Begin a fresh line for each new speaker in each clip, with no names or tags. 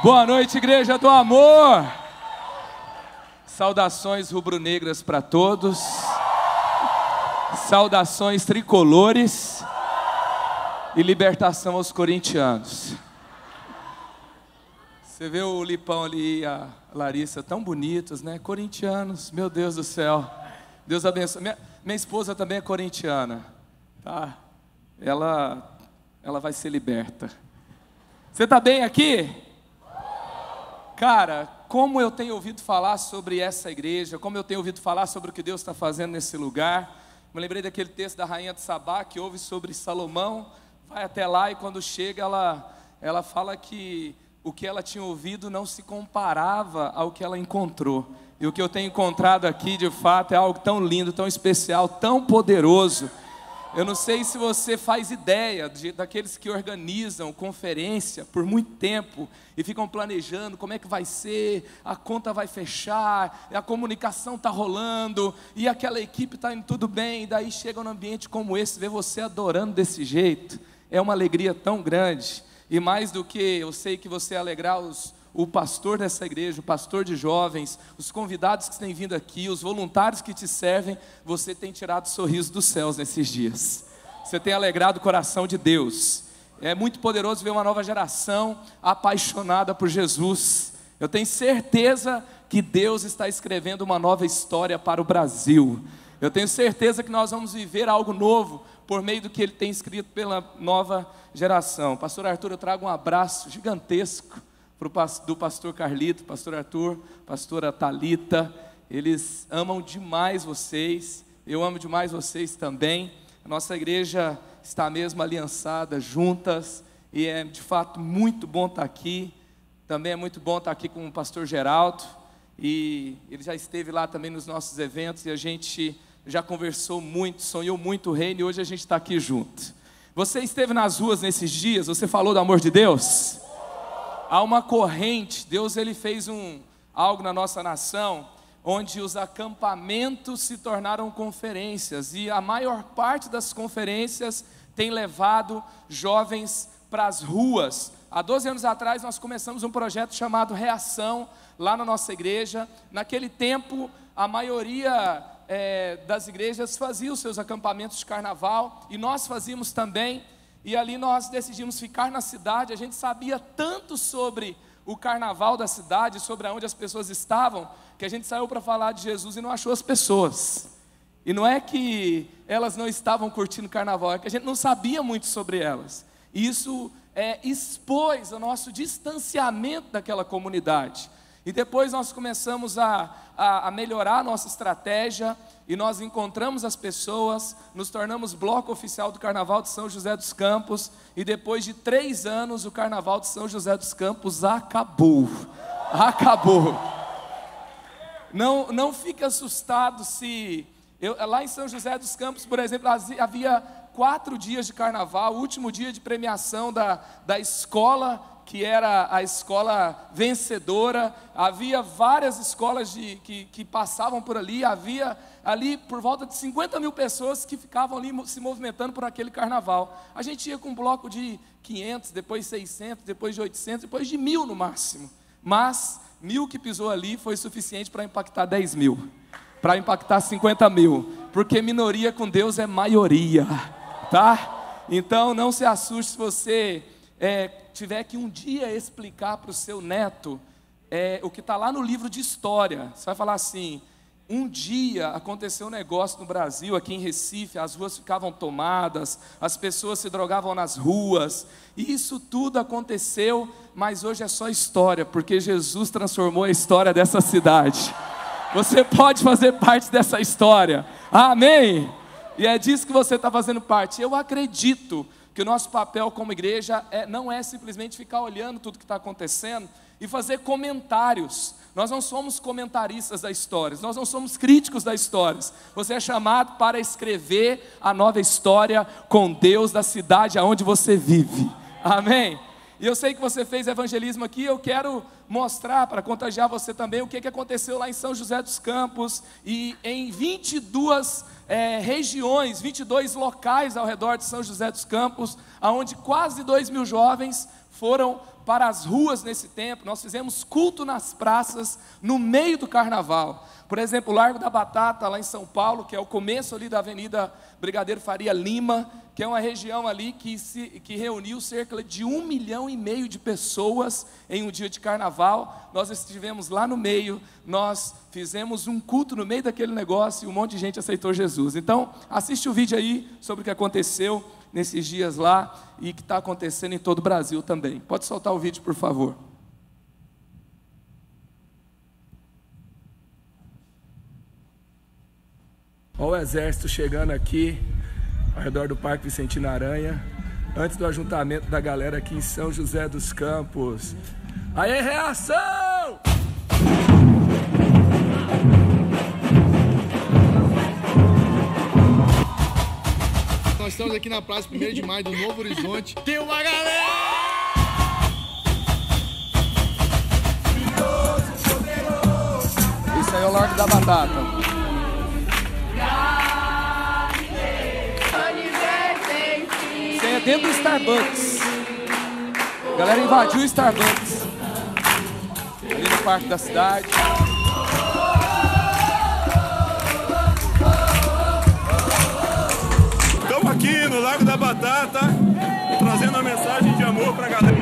Boa noite, igreja do amor. Saudações rubro-negras para todos. Saudações tricolores. E libertação aos corintianos. Você vê o Lipão ali e a Larissa tão bonitos, né? Corintianos, meu Deus do céu. Deus abençoe. Minha esposa também é corintiana, tá? Ela vai ser liberta. Você está bem aqui? Cara, como eu tenho ouvido falar sobre essa igreja, como eu tenho ouvido falar sobre o que Deus está fazendo nesse lugar. Me lembrei daquele texto da rainha de Sabá, que ouve sobre Salomão, vai até lá e quando chega ela fala que o que ela tinha ouvido não se comparava ao que ela encontrou. E o que eu tenho encontrado aqui, de fato, é algo tão lindo, tão especial, tão poderoso. Eu não sei se você faz ideia daqueles que organizam conferência por muito tempo e ficam planejando como é que vai ser, a conta vai fechar, a comunicação está rolando e aquela equipe está indo tudo bem, e daí chega num ambiente como esse, ver você adorando desse jeito, é uma alegria tão grande. E mais do que eu sei que você alegrar o pastor dessa igreja, o pastor de jovens, os convidados que têm vindo aqui, os voluntários que te servem, você tem tirado o sorriso dos céus nesses dias. Você tem alegrado o coração de Deus. É muito poderoso ver uma nova geração apaixonada por Jesus. Eu tenho certeza que Deus está escrevendo uma nova história para o Brasil. Eu tenho certeza que nós vamos viver algo novo por meio do que Ele tem escrito pela nova geração. Pastor Arthur, eu trago um abraço gigantesco do pastor Carlito, pastor Arthur, pastora Thalita. Eles amam demais vocês, eu amo demais vocês também. A nossa igreja está mesmo aliançada, juntas, e é de fato muito bom estar aqui. Também é muito bom estar aqui com o pastor Geraldo, e ele já esteve lá também nos nossos eventos, e a gente já conversou muito, sonhou muito o reino, e hoje a gente está aqui junto. Você esteve nas ruas nesses dias, você falou do amor de Deus? Há uma corrente, Deus ele fez algo na nossa nação, onde os acampamentos se tornaram conferências, e a maior parte das conferências tem levado jovens para as ruas. Há 12 anos atrás nós começamos um projeto chamado Reação, lá na nossa igreja. Naquele tempo, a maioria das igrejas fazia os seus acampamentos de carnaval, e nós fazíamos também. E ali nós decidimos ficar na cidade. A gente sabia tanto sobre o carnaval da cidade, sobre onde as pessoas estavam, que a gente saiu para falar de Jesus e não achou as pessoas. E não é que elas não estavam curtindo o carnaval, é que a gente não sabia muito sobre elas. E isso expôs o nosso distanciamento daquela comunidade. E depois nós começamos a melhorar a nossa estratégia, e nós encontramos as pessoas, nos tornamos bloco oficial do Carnaval de São José dos Campos, e depois de 3 anos o Carnaval de São José dos Campos acabou. Não fique assustado se... lá em São José dos Campos, por exemplo, havia 4 dias de carnaval, o último dia de premiação da escola, que era a escola vencedora. Havia várias escolas que passavam por ali, havia ali por volta de 50 mil pessoas que ficavam ali se movimentando por aquele carnaval. A gente ia com um bloco de 500, depois 600, depois de 800, depois de 1.000 no máximo, mas 1.000 que pisou ali foi suficiente para impactar 10 mil, para impactar 50 mil, porque minoria com Deus é maioria, tá? Então não se assuste se você tiver que um dia explicar para o seu neto o que está lá no livro de história. Você vai falar assim: um dia aconteceu um negócio no Brasil, aqui em Recife, as ruas ficavam tomadas, as pessoas se drogavam nas ruas, e isso tudo aconteceu, mas hoje é só história, porque Jesus transformou a história dessa cidade. Você pode fazer parte dessa história, amém? E é disso que você está fazendo parte. Eu acredito que o nosso papel como igreja não é simplesmente ficar olhando tudo que está acontecendo e fazer comentários. Nós não somos comentaristas da história, nós não somos críticos da história. Você é chamado para escrever a nova história com Deus da cidade aonde você vive, amém? E eu sei que você fez evangelismo aqui, eu quero mostrar, para contagiar você também, o que aconteceu lá em São José dos Campos, e em 22 regiões, 22 locais ao redor de São José dos Campos, onde quase 2.000 jovens foram para as ruas nesse tempo, nós fizemos culto nas praças, no meio do carnaval. Por exemplo, o Largo da Batata, lá em São Paulo, que é o começo ali da Avenida Brigadeiro Faria Lima, que é uma região ali que reuniu cerca de 1,5 milhão de pessoas em um dia de carnaval. Nós estivemos lá no meio, nós fizemos um culto no meio daquele negócio e um monte de gente aceitou Jesus. Então, assiste o vídeo aí sobre o que aconteceu nesses dias lá e que está acontecendo em todo o Brasil também. Pode soltar o vídeo, por favor.
Olha o exército chegando aqui ao redor do Parque Vicentino Aranha, antes do ajuntamento da galera aqui em São José dos Campos. Aê, reação!
Nós estamos aqui na Praça 1º de Maio do Novo Horizonte. Tem uma galera!
Isso aí é o Largo da Batata. Isso aí é dentro do Starbucks. A galera invadiu o Starbucks ali no Parque da Cidade.
Estamos aqui no Largo da Batata, trazendo uma mensagem de amor pra galera.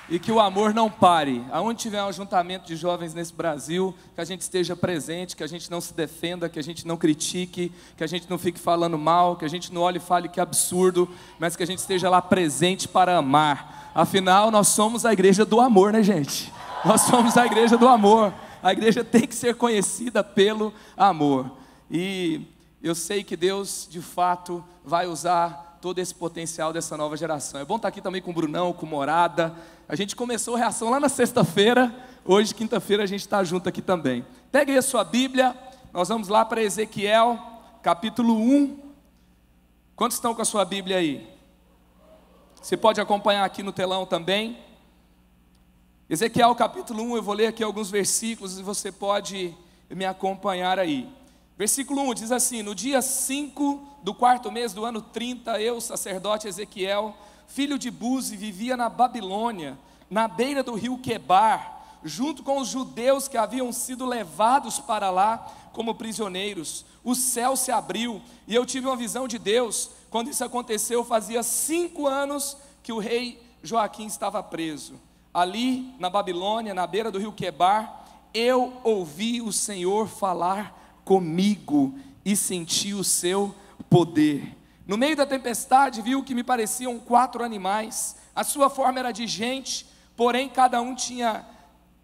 E que o amor não pare. Aonde tiver um ajuntamento de jovens nesse Brasil, que a gente esteja presente, que a gente não se defenda, que a gente não critique, que a gente não fique falando mal, que a gente não olhe e fale que absurdo, mas que a gente esteja lá presente para amar. Afinal, nós somos a igreja do amor, né, gente? Nós somos a igreja do amor. A igreja tem que ser conhecida pelo amor. E eu sei que Deus, de fato, vai usar todo esse potencial dessa nova geração. É bom estar aqui também com o Brunão, com o Morada. A gente começou a reação lá na sexta-feira, hoje, quinta-feira, a gente está junto aqui também. Pegue aí a sua Bíblia, nós vamos lá para Ezequiel, capítulo 1. Quantos estão com a sua Bíblia aí? Você pode acompanhar aqui no telão também. Ezequiel, capítulo 1, eu vou ler aqui alguns versículos e você pode me acompanhar aí. Versículo 1 diz assim: no dia 5 do 4º mês do ano 30, eu, sacerdote Ezequiel, filho de Buzi, vivia na Babilônia, na beira do rio Quebar, junto com os judeus que haviam sido levados para lá como prisioneiros. O céu se abriu e eu tive uma visão de Deus. Quando isso aconteceu, fazia 5 anos que o rei Joaquim estava preso. Ali na Babilônia, na beira do rio Quebar, eu ouvi o Senhor falar comigo e senti o seu poder. No meio da tempestade, viu que me pareciam 4 animais. A sua forma era de gente, porém cada um tinha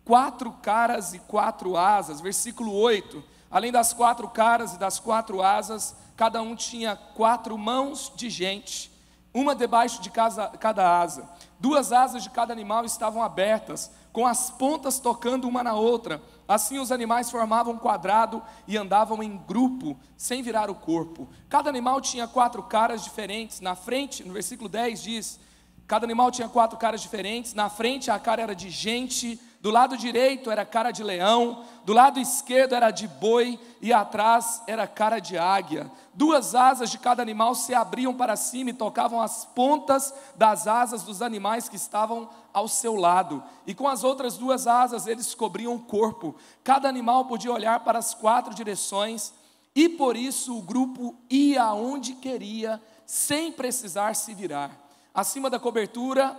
4 caras e 4 asas. Versículo 8. Além das 4 caras e das 4 asas, cada um tinha 4 mãos de gente, uma debaixo de cada asa. 2 asas de cada animal estavam abertas, com as pontas tocando uma na outra. Assim os animais formavam um quadrado e andavam em grupo, sem virar o corpo. Cada animal tinha 4 caras diferentes. Na frente, no versículo 10 diz, cada animal tinha 4 caras diferentes. Na frente a cara era de gente, do lado direito era cara de leão, do lado esquerdo era de boi e atrás era cara de águia. 2 asas de cada animal se abriam para cima e tocavam as pontas das asas dos animais que estavam ao seu lado. E com as outras 2 asas eles cobriam o corpo. Cada animal podia olhar para as 4 direções e por isso o grupo ia aonde queria, sem precisar se virar. Acima da cobertura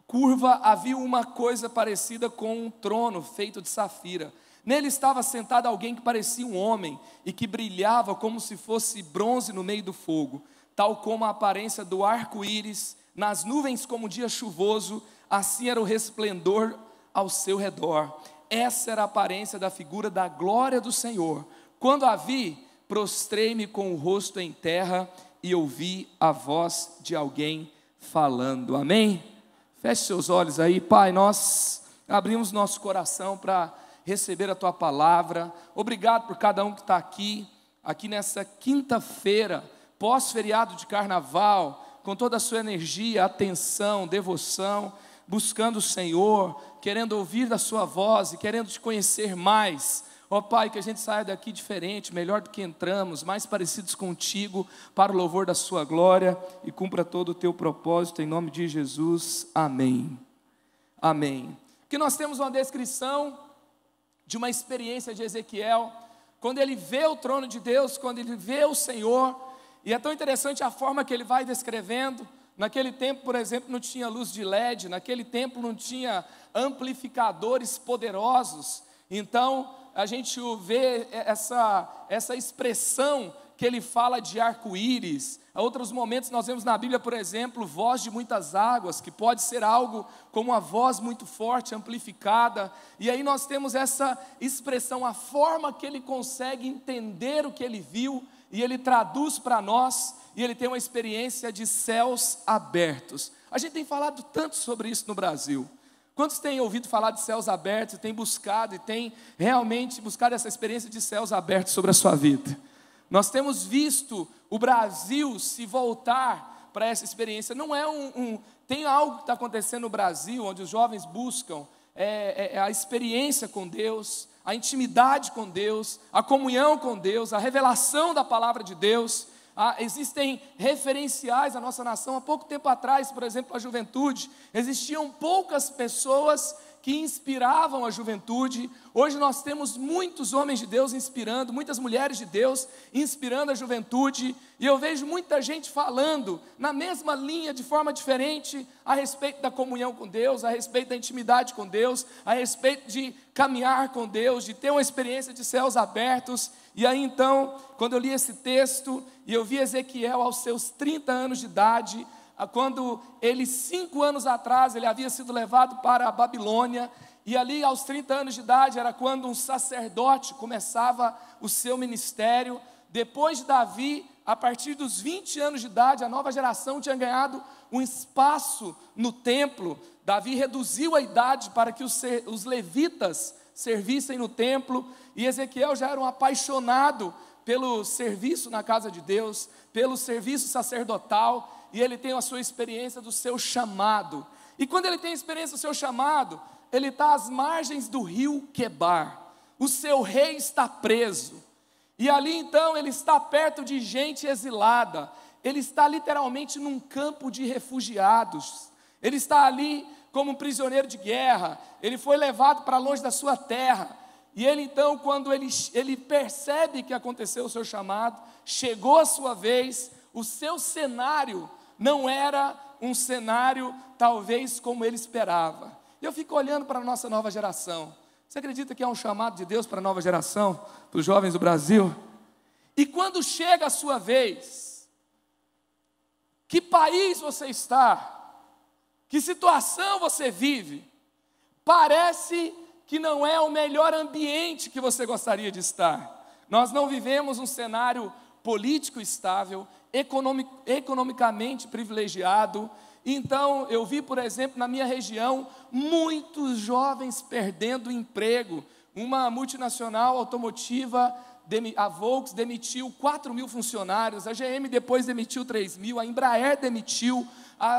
curva havia uma coisa parecida com um trono feito de safira. Nele estava sentado alguém que parecia um homem e que brilhava como se fosse bronze no meio do fogo, tal como a aparência do arco-íris nas nuvens como dia chuvoso, assim era o resplendor ao seu redor. Essa era a aparência da figura da glória do Senhor. Quando a vi, prostrei-me com o rosto em terra e ouvi a voz de alguém falando. Amém? Feche seus olhos aí. Pai, nós abrimos nosso coração para receber a Tua palavra. Obrigado por cada um que está aqui nessa quinta-feira, pós-feriado de carnaval, com toda a sua energia, atenção, devoção, buscando o Senhor, querendo ouvir da Sua voz e querendo Te conhecer mais. Ó Pai, que a gente saia daqui diferente, melhor do que entramos, mais parecidos contigo, para o louvor da Sua glória e cumpra todo o Teu propósito, em nome de Jesus, amém. Amém. Aqui nós temos uma descrição de uma experiência de Ezequiel, quando ele vê o trono de Deus, quando ele vê o Senhor, e é tão interessante a forma que ele vai descrevendo. Naquele tempo, por exemplo, não tinha luz de LED, naquele tempo não tinha amplificadores poderosos, então a gente vê essa expressão que ele fala de arco-íris. Em outros momentos nós vemos na Bíblia, por exemplo, voz de muitas águas, que pode ser algo como uma voz muito forte, amplificada. E aí nós temos essa expressão, a forma que ele consegue entender o que ele viu, e ele traduz para nós, e ele tem uma experiência de céus abertos. A gente tem falado tanto sobre isso no Brasil. Quantos têm ouvido falar de céus abertos, têm buscado e têm realmente buscado essa experiência de céus abertos sobre a sua vida? Nós temos visto o Brasil se voltar para essa experiência. Não é tem algo que está acontecendo no Brasil, onde os jovens buscam a experiência com Deus, a intimidade com Deus, a comunhão com Deus, a revelação da palavra de Deus. Existem referenciais à nossa nação. Há pouco tempo atrás, por exemplo, a juventude, existiam poucas pessoas que inspiravam a juventude. Hoje nós temos muitos homens de Deus inspirando, muitas mulheres de Deus inspirando a juventude, e eu vejo muita gente falando na mesma linha, de forma diferente, a respeito da comunhão com Deus, a respeito da intimidade com Deus, a respeito de caminhar com Deus, de ter uma experiência de céus abertos. E aí então, quando eu li esse texto, e eu vi Ezequiel aos seus 30 anos de idade, quando ele, 5 anos atrás, ele havia sido levado para a Babilônia, e ali aos 30 anos de idade, era quando um sacerdote começava o seu ministério. Depois de Davi, a partir dos 20 anos de idade, a nova geração tinha ganhado um espaço no templo. Davi reduziu a idade para que os levitas servissem no templo, e Ezequiel já era um apaixonado pelo serviço na casa de Deus, pelo serviço sacerdotal, e ele tem a sua experiência do seu chamado. E quando ele tem a experiência do seu chamado, ele está às margens do rio Quebar, o seu rei está preso, e ali então ele está perto de gente exilada, ele está literalmente num campo de refugiados, ele está ali como um prisioneiro de guerra, ele foi levado para longe da sua terra, e ele então, quando ele percebe que aconteceu o seu chamado, chegou a sua vez, o seu cenário não era um cenário talvez como ele esperava. E eu fico olhando para a nossa nova geração. Você acredita que é um chamado de Deus para a nova geração, para os jovens do Brasil? E quando chega a sua vez, que país você está? Que situação você vive? Parece que não é o melhor ambiente que você gostaria de estar. Nós não vivemos um cenário político estável, economicamente privilegiado. Então, eu vi, por exemplo, na minha região, muitos jovens perdendo emprego. Uma multinacional automotiva, a Volks, demitiu 4.000 funcionários, a GM depois demitiu 3.000, a Embraer demitiu,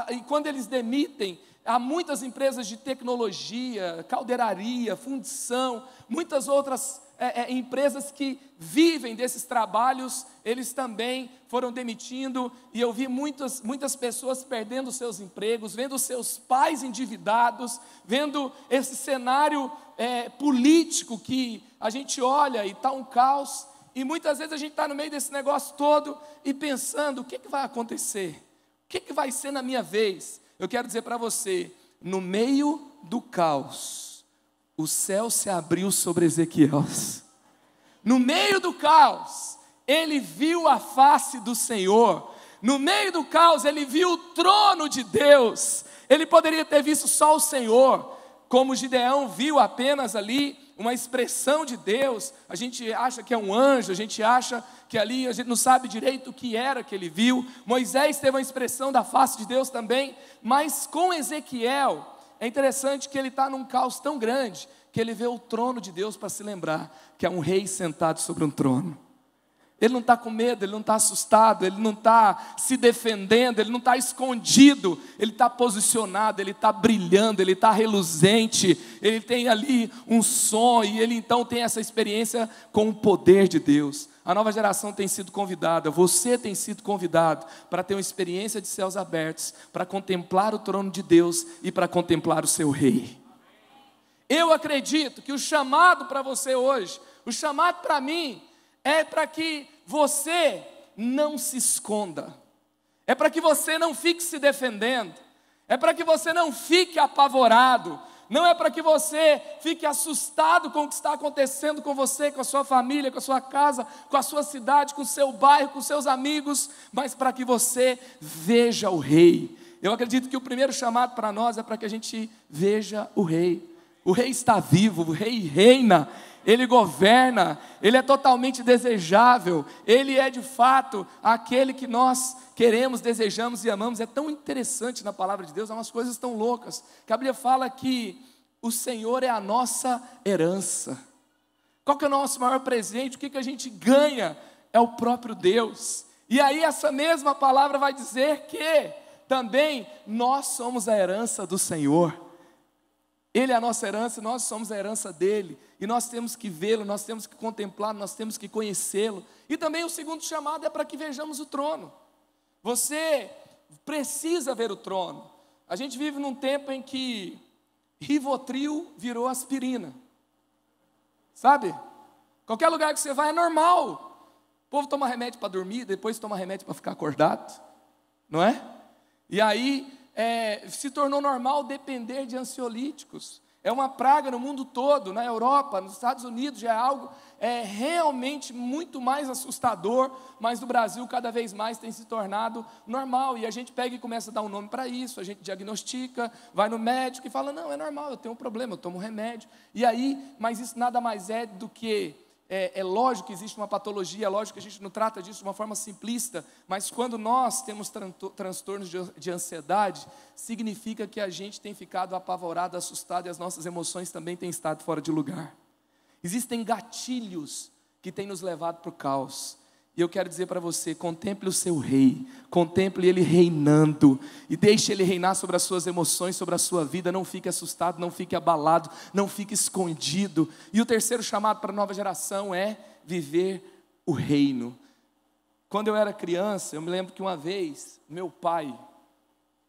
e quando eles demitem, há muitas empresas de tecnologia, caldeiraria, fundição, muitas outras empresas que vivem desses trabalhos, eles também foram demitindo, e eu vi muitas pessoas perdendo seus empregos, vendo seus pais endividados, vendo esse cenário político que a gente olha e está um caos, e muitas vezes a gente está no meio desse negócio todo e pensando, o que vai acontecer? O que vai ser na minha vez? Eu quero dizer para você, no meio do caos, o céu se abriu sobre Ezequiel. No meio do caos, ele viu a face do Senhor. No meio do caos, ele viu o trono de Deus. Ele poderia ter visto só o Senhor, como Gideão viu apenas ali uma expressão de Deus. A gente acha que é um anjo, a gente acha que ali, a gente não sabe direito o que era que ele viu. Moisés teve uma expressão da face de Deus também, mas com Ezequiel, é interessante que ele está num caos tão grande, que ele vê o trono de Deus para se lembrar que é um rei sentado sobre um trono. Ele não está com medo, ele não está assustado, ele não está se defendendo, ele não está escondido, ele está posicionado, ele está brilhando, ele está reluzente, ele tem ali um som, e ele então tem essa experiência com o poder de Deus. A nova geração tem sido convidada, você tem sido convidado para ter uma experiência de céus abertos, para contemplar o trono de Deus e para contemplar o seu rei. Eu acredito que o chamado para você hoje, o chamado para mim, é para que você não se esconda, é para que você não fique se defendendo, é para que você não fique apavorado, não é para que você fique assustado com o que está acontecendo com você, com a sua família, com a sua casa, com a sua cidade, com o seu bairro, com os seus amigos, mas para que você veja o rei. Eu acredito que o primeiro chamado para nós é para que a gente veja o rei. O rei está vivo, o rei reina, ele governa, ele é totalmente desejável, ele é de fato aquele que nós queremos, desejamos e amamos. É tão interessante na palavra de Deus, há umas coisas tão loucas, que a Bíblia fala que o Senhor é a nossa herança. Qual que é o nosso maior presente? O que a gente ganha? É o próprio Deus. E aí essa mesma palavra vai dizer que também nós somos a herança do Senhor. Ele é a nossa herança, nós somos a herança dele, e nós temos que vê-lo, nós temos que contemplá-lo, nós temos que conhecê-lo. E também o segundo chamado é para que vejamos o trono. Você precisa ver o trono. A gente vive num tempo em que Rivotril virou aspirina, sabe? Qualquer lugar que você vai é normal. O povo toma remédio para dormir, depois toma remédio para ficar acordado, não é? E aí se tornou normal depender de ansiolíticos. É uma praga no mundo todo, na Europa, nos Estados Unidos, já é algo realmente muito mais assustador, mas no Brasil cada vez mais tem se tornado normal, e a gente pega e começa a dar um nome para isso, a gente diagnostica, vai no médico e fala, não, é normal, eu tenho um problema, eu tomo remédio, e aí, mas isso nada mais é do que, é lógico que existe uma patologia, é lógico que a gente não trata disso de uma forma simplista, mas quando nós temos transtornos de ansiedade, significa que a gente tem ficado apavorado, assustado, e as nossas emoções também têm estado fora de lugar. Existem gatilhos que têm nos levado para o caos, e eu quero dizer para você, contemple o seu rei, contemple ele reinando, e deixe ele reinar sobre as suas emoções, sobre a sua vida. Não fique assustado, não fique abalado, não fique escondido. E o terceiro chamado para a nova geração é viver o reino. Quando eu era criança, eu me lembro que uma vez, meu pai,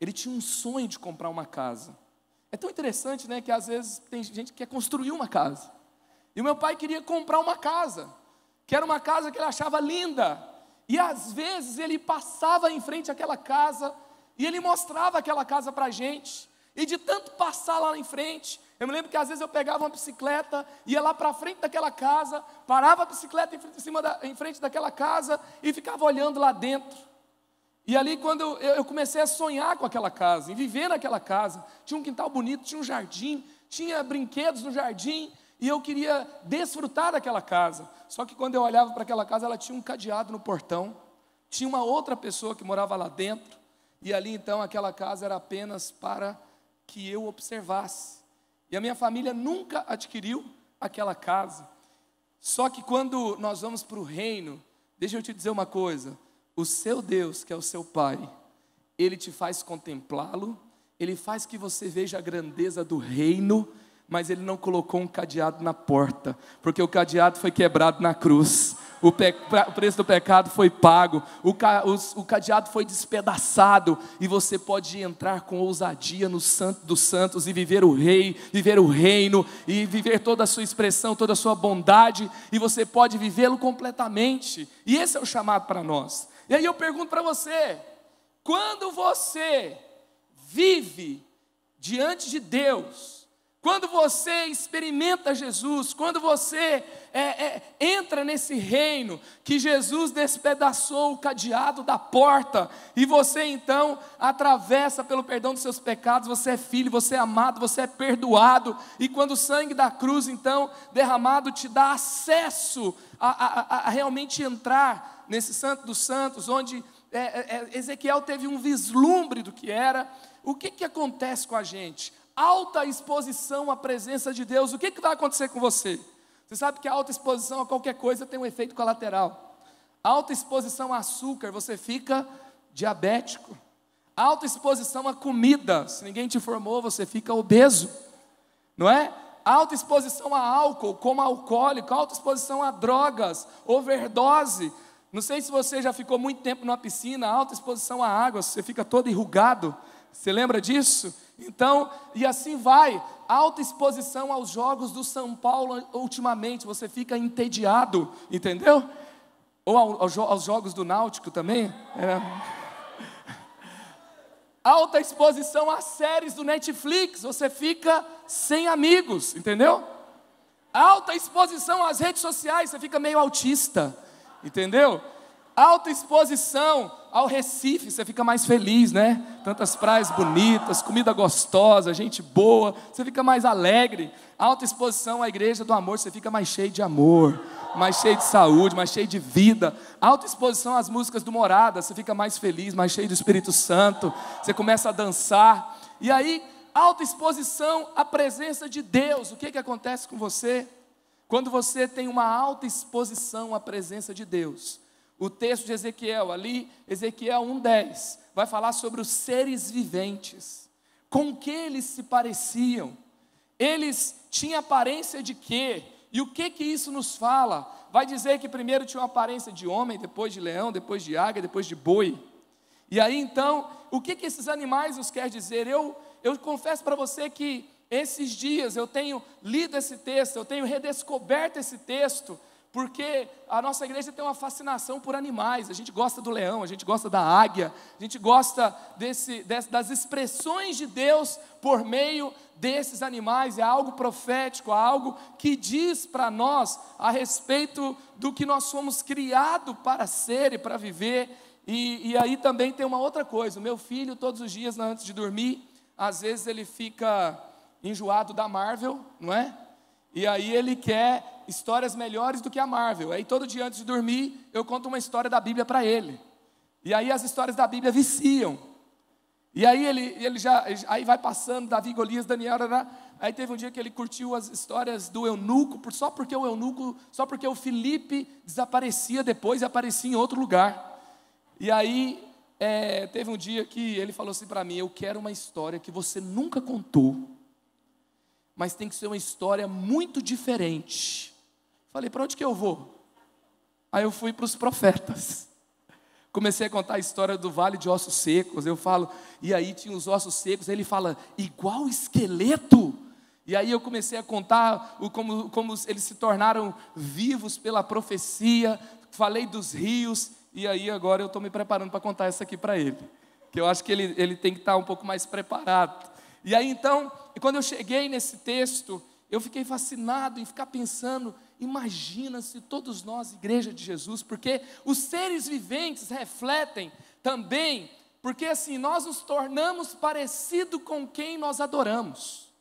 ele tinha um sonho de comprar uma casa. É tão interessante, né, que às vezes tem gente que quer construir uma casa, e o meu pai queria comprar uma casa, que era uma casa que ele achava linda, e às vezes ele passava em frente àquela casa, e ele mostrava aquela casa para a gente, e de tanto passar lá em frente, eu me lembro que às vezes eu pegava uma bicicleta, ia lá para frente daquela casa, parava a bicicleta em frente daquela casa, e ficava olhando lá dentro. E ali quando eu comecei a sonhar com aquela casa, e viver naquela casa, tinha um quintal bonito, tinha um jardim, tinha brinquedos no jardim, E eu queria desfrutar daquela casa. Só que quando eu olhava para aquela casa, ela tinha um cadeado no portão. Tinha uma outra pessoa que morava lá dentro. E ali então aquela casa era apenas para que eu observasse. E a minha família nunca adquiriu aquela casa. Só que quando nós vamos para o reino, deixa eu te dizer uma coisa. O seu Deus, que é o seu Pai, Ele te faz contemplá-lo. Ele faz que você veja a grandeza do reino, mas Ele não colocou um cadeado na porta, porque o cadeado foi quebrado na cruz, o preço do pecado foi pago, o cadeado foi despedaçado, e você pode entrar com ousadia no Santo dos Santos, e viver o reino, e viver toda a sua expressão, toda a sua bondade, e você pode vivê-lo completamente, e esse é o chamado para nós. E aí eu pergunto para você, quando você vive diante de Deus, quando você experimenta Jesus, quando você entra nesse reino, que Jesus despedaçou o cadeado da porta, e você então atravessa pelo perdão dos seus pecados, você é filho, você é amado, você é perdoado, e quando o sangue da cruz então derramado te dá acesso a realmente entrar nesse Santo dos Santos, onde Ezequiel teve um vislumbre do que era. O que acontece com a gente? Alta exposição à presença de Deus. O que vai acontecer com você? Você sabe que a alta exposição a qualquer coisa tem um efeito colateral. Alta exposição a açúcar, você fica diabético. Alta exposição a comida, se ninguém te informou, você fica obeso, não é? Alta exposição a álcool, como alcoólico. Alta exposição a drogas, overdose. Não sei se você já ficou muito tempo numa piscina. Alta exposição à água, você fica todo enrugado. Você lembra disso? Então, e assim vai, alta exposição aos jogos do São Paulo ultimamente, você fica entediado, entendeu? Ou aos jogos do Náutico também. Alta exposição às séries do Netflix, você fica sem amigos, entendeu? Alta exposição às redes sociais, você fica meio autista, entendeu? Alta exposição ao Recife, você fica mais feliz, né? Tantas praias bonitas, comida gostosa, gente boa, você fica mais alegre. Alta exposição à igreja do amor, você fica mais cheio de amor, mais cheio de saúde, mais cheio de vida. Alta exposição às músicas do Morada, você fica mais feliz, mais cheio do Espírito Santo, você começa a dançar. E aí, alta exposição à presença de Deus. O que acontece com você? Quando você tem uma alta exposição à presença de Deus, o texto de Ezequiel, ali, Ezequiel 1:10, vai falar sobre os seres viventes. Com que eles se pareciam? Eles tinham aparência de quê? E o que isso nos fala? Vai dizer que primeiro tinha uma aparência de homem, depois de leão, depois de águia, depois de boi. E aí então, o que esses animais nos quer dizer? Eu confesso para você que esses dias eu tenho lido esse texto, eu tenho redescoberto esse texto, porque a nossa igreja tem uma fascinação por animais. A gente gosta do leão, a gente gosta da águia, a gente gosta das expressões de Deus por meio desses animais. É algo profético, é algo que diz para nós a respeito do que nós fomos criados para ser e para viver. E aí também tem uma outra coisa. O meu filho, todos os dias antes de dormir, às vezes ele fica enjoado da Marvel, não é? E aí ele quer histórias melhores do que a Marvel. Aí todo dia antes de dormir, eu conto uma história da Bíblia para ele. E aí as histórias da Bíblia viciam. E aí aí vai passando, Davi, Golias, Daniel, aí teve um dia que ele curtiu as histórias do eunuco, só porque o Filipe desaparecia depois e aparecia em outro lugar. E aí teve um dia que ele falou assim para mim: eu quero uma história que você nunca contou, mas tem que ser uma história muito diferente. Falei, para onde que eu vou? Aí eu fui para os profetas. Comecei a contar a história do vale de ossos secos. Eu falo, e aí tinha os ossos secos. Aí ele fala, igual esqueleto. E aí eu comecei a contar como eles se tornaram vivos pela profecia. Falei dos rios. E aí agora eu estou me preparando para contar essa aqui para ele. Que eu acho que ele tem que estar um pouco mais preparado. E aí então, quando eu cheguei nesse texto, eu fiquei fascinado em ficar pensando, imagina se todos nós, igreja de Jesus, porque os seres viventes refletem também, porque assim, nós nos tornamos parecido com quem nós adoramos.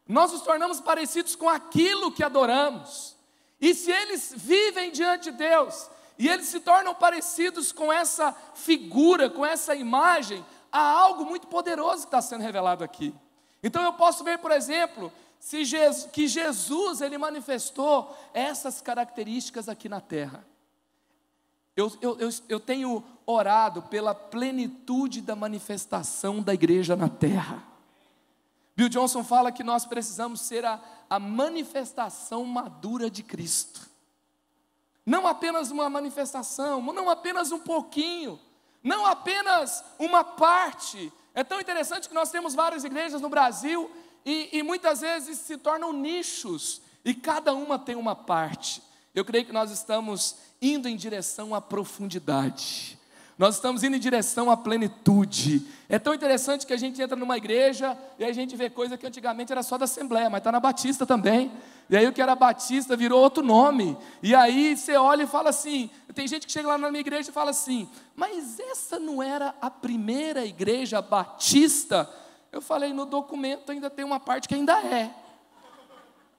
Nós nos tornamos parecidos com aquilo que adoramos. E se eles vivem diante de Deus, e eles se tornam parecidos com essa figura, com essa imagem, há algo muito poderoso que está sendo revelado aqui. Então eu posso ver, por exemplo, que Jesus ele manifestou essas características aqui na terra. Eu tenho orado pela plenitude da manifestação da igreja na terra. Bill Johnson fala que nós precisamos ser a manifestação madura de Cristo. Não apenas uma manifestação, não apenas um pouquinho, não apenas uma parte. É tão interessante que nós temos várias igrejas no Brasil e muitas vezes se tornam nichos e cada uma tem uma parte. Eu creio que nós estamos indo em direção à profundidade. Nós estamos indo em direção à plenitude. É tão interessante que a gente entra numa igreja e a gente vê coisa que antigamente era só da Assembleia, mas está na Batista também. E aí o que era Batista virou outro nome. E aí você olha e fala assim, tem gente que chega lá na minha igreja e fala assim, mas essa não era a primeira igreja batista? Eu falei, no documento ainda tem uma parte que ainda é.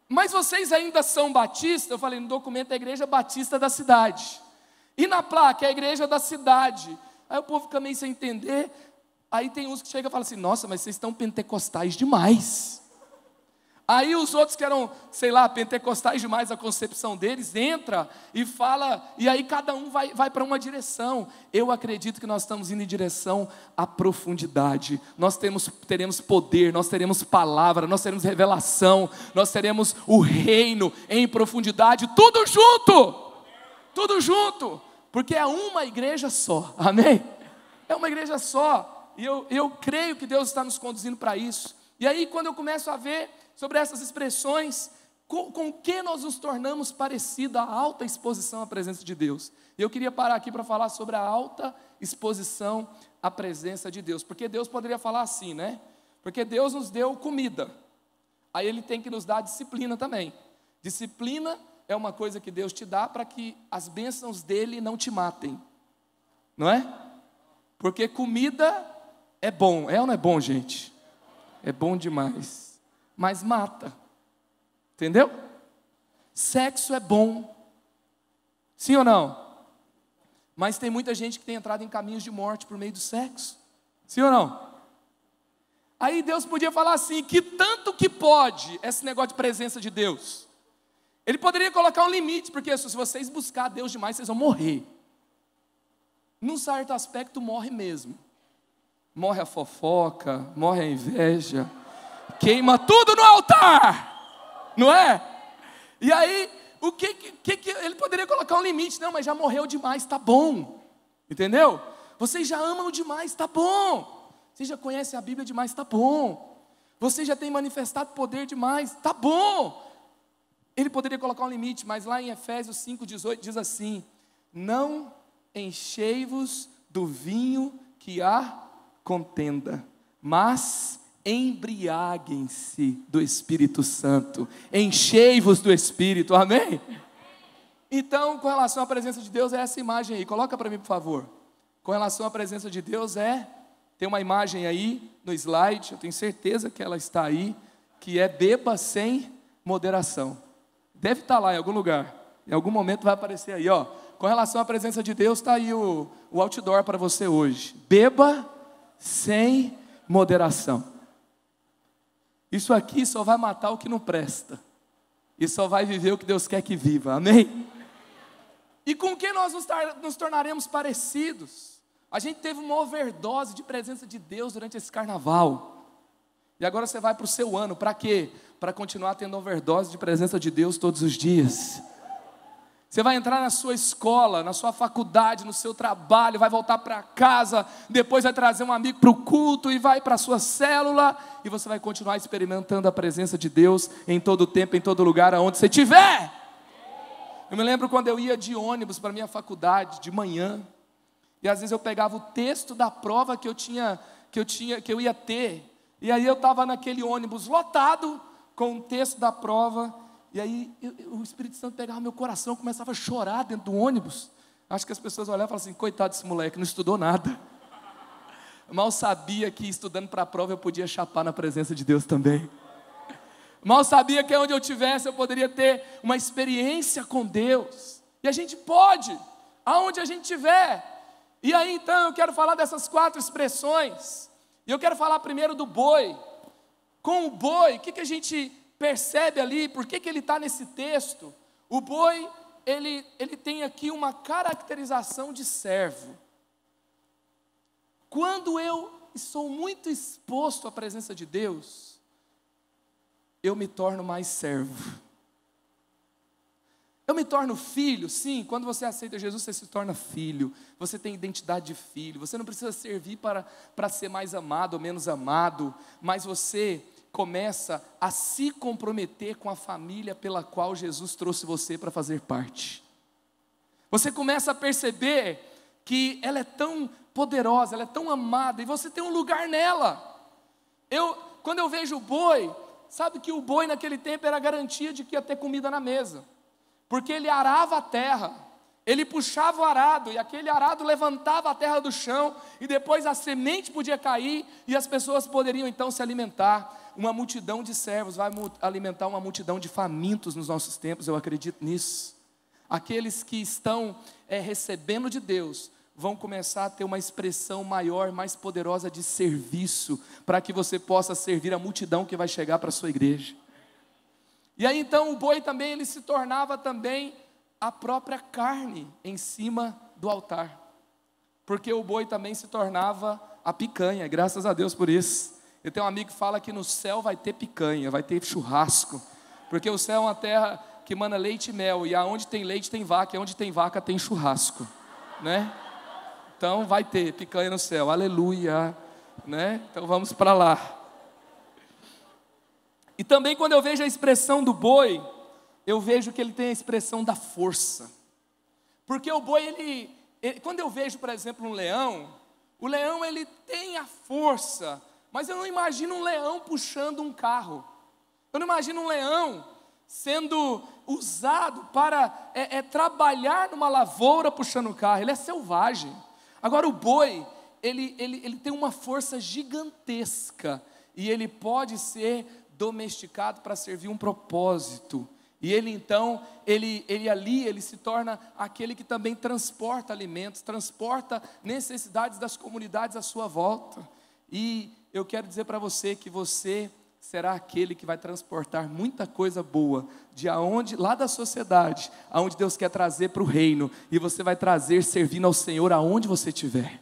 Mas vocês ainda são batistas? Eu falei, no documento é a igreja batista da cidade. E na placa é a igreja da cidade. Aí o povo fica meio sem entender. Aí tem uns que chegam e falam assim, nossa, mas vocês estão pentecostais demais. Aí os outros que eram, sei lá, pentecostais demais, a concepção deles, entra e fala, e aí cada um vai para uma direção. Eu acredito que nós estamos indo em direção à profundidade. Nós teremos poder, nós teremos palavra, nós teremos revelação, nós teremos o reino em profundidade, tudo junto. Tudo junto, porque é uma igreja só, amém? É uma igreja só, e eu creio que Deus está nos conduzindo para isso. E aí quando eu começo a ver sobre essas expressões, com que nós nos tornamos parecidos à alta exposição à presença de Deus. E eu queria parar aqui para falar sobre a alta exposição à presença de Deus, porque Deus poderia falar assim, né? Porque Deus nos deu comida, aí Ele tem que nos dar disciplina também. Disciplina é uma coisa que Deus te dá para que as bênçãos dele não te matem, não é? Porque comida é bom, é ou não é bom, gente? É bom demais, mas mata, entendeu? Sexo é bom, sim ou não? Mas tem muita gente que tem entrado em caminhos de morte por meio do sexo, sim ou não? Aí Deus podia falar assim, que tanto que pode esse negócio de presença de Deus. Ele poderia colocar um limite, porque se vocês buscar Deus demais, vocês vão morrer. Num certo aspecto, morre mesmo. Morre a fofoca, morre a inveja, queima tudo no altar, não é? E aí, o que ele poderia colocar um limite? Não, mas já morreu demais, tá bom. Entendeu? Vocês já amam demais, tá bom. Vocês já conhecem a Bíblia demais, tá bom. Vocês já têm manifestado poder demais, tá bom. Ele poderia colocar um limite, mas lá em Efésios 5,18 diz assim, não enchei-vos do vinho que há contenda, mas embriaguem-se do Espírito Santo, enchei-vos do Espírito, amém? Então, com relação à presença de Deus, é essa imagem aí, coloca para mim por favor. Com relação à presença de Deus tem uma imagem aí no slide, eu tenho certeza que ela está aí, que é beba sem moderação. Deve estar lá em algum lugar, em algum momento vai aparecer aí, ó. Com relação à presença de Deus, está aí o outdoor para você hoje. Beba sem moderação. Isso aqui só vai matar o que não presta. E só vai viver o que Deus quer que viva, amém? E com que nós nos tornaremos parecidos? A gente teve uma overdose de presença de Deus durante esse carnaval. E agora você vai para o seu ano, para quê? Para continuar tendo overdose de presença de Deus todos os dias. Você vai entrar na sua escola, na sua faculdade, no seu trabalho, vai voltar para casa, depois vai trazer um amigo para o culto e vai para a sua célula, e você vai continuar experimentando a presença de Deus em todo tempo, em todo lugar, aonde você estiver. Eu me lembro quando eu ia de ônibus para a minha faculdade, de manhã, e às vezes eu pegava o texto da prova que eu ia ter, e aí eu estava naquele ônibus lotado, com o texto da prova, e aí o Espírito Santo pegava meu coração, começava a chorar dentro do ônibus. Acho que as pessoas olhavam e falavam assim, coitado desse moleque, não estudou nada. Eu mal sabia que estudando para a prova eu podia chapar na presença de Deus também. Mal sabia que onde eu estivesse eu poderia ter uma experiência com Deus. E a gente pode, aonde a gente estiver. E aí então eu quero falar dessas 4 expressões. E eu quero falar primeiro do boi. Com o boi, o que a gente percebe ali? Por que ele está nesse texto? O boi, ele tem aqui uma caracterização de servo. Quando eu sou muito exposto à presença de Deus, eu me torno mais servo. Eu me torno filho, sim. Quando você aceita Jesus, você se torna filho. Você tem identidade de filho. Você não precisa servir para ser mais amado ou menos amado, mas você começa a se comprometer com a família pela qual Jesus trouxe você para fazer parte. Você começa a perceber que ela é tão poderosa, ela é tão amada, e você tem um lugar nela. Quando eu vejo o boi, sabe que o boi naquele tempo era a garantia de que ia ter comida na mesa, porque ele arava a terra, ele puxava o arado, e aquele arado levantava a terra do chão, e depois a semente podia cair, e as pessoas poderiam então se alimentar. Uma multidão de servos vai alimentar uma multidão de famintos nos nossos tempos, eu acredito nisso. Aqueles que estão recebendo de Deus, vão começar a ter uma expressão maior, mais poderosa de serviço, para que você possa servir a multidão que vai chegar para a sua igreja. E aí então o boi também, ele se tornava também a própria carne em cima do altar, porque o boi também se tornava a picanha, graças a Deus por isso. Eu tenho um amigo que fala que no céu vai ter picanha, vai ter churrasco, porque o céu é uma terra que mana leite e mel, e aonde tem leite tem vaca, e onde tem vaca tem churrasco, né? Então vai ter picanha no céu, aleluia, né? Então vamos para lá. E também quando eu vejo a expressão do boi, eu vejo que ele tem a expressão da força. Porque o boi, quando eu vejo, por exemplo, um leão, o leão ele tem a força, mas eu não imagino um leão puxando um carro. Eu não imagino um leão sendo usado para trabalhar numa lavoura puxando o carro. Ele é selvagem. Agora o boi, ele tem uma força gigantesca, e ele pode ser domesticado para servir um propósito. E ele então, ele se torna aquele que também transporta alimentos, transporta necessidades das comunidades à sua volta. E eu quero dizer para você que você será aquele que vai transportar muita coisa boa lá da sociedade, aonde Deus quer trazer para o reino, e você vai trazer servindo ao Senhor aonde você estiver.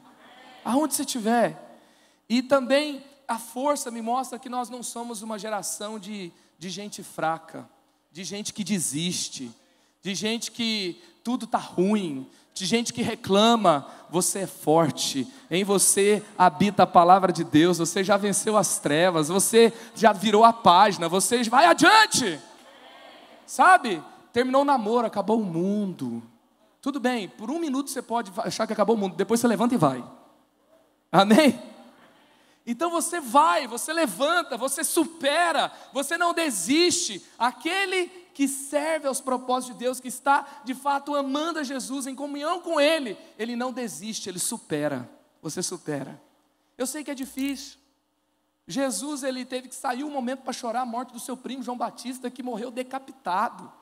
Aonde você estiver. E também a força me mostra que nós não somos uma geração de gente fraca, de gente que desiste, de gente que tudo está ruim, de gente que reclama. Você é forte, em você habita a palavra de Deus, você já venceu as trevas, você já virou a página, você vai adiante, sabe? Terminou o namoro, acabou o mundo, tudo bem, por um minuto você pode achar que acabou o mundo, depois você levanta e vai, amém? Então você vai, você levanta, você supera, você não desiste. Aquele que serve aos propósitos de Deus, que está de fato amando a Jesus, em comunhão com Ele, ele não desiste, ele supera. Você supera. Eu sei que é difícil. Jesus, ele teve que sair um momento para chorar a morte do seu primo João Batista, que morreu decapitado.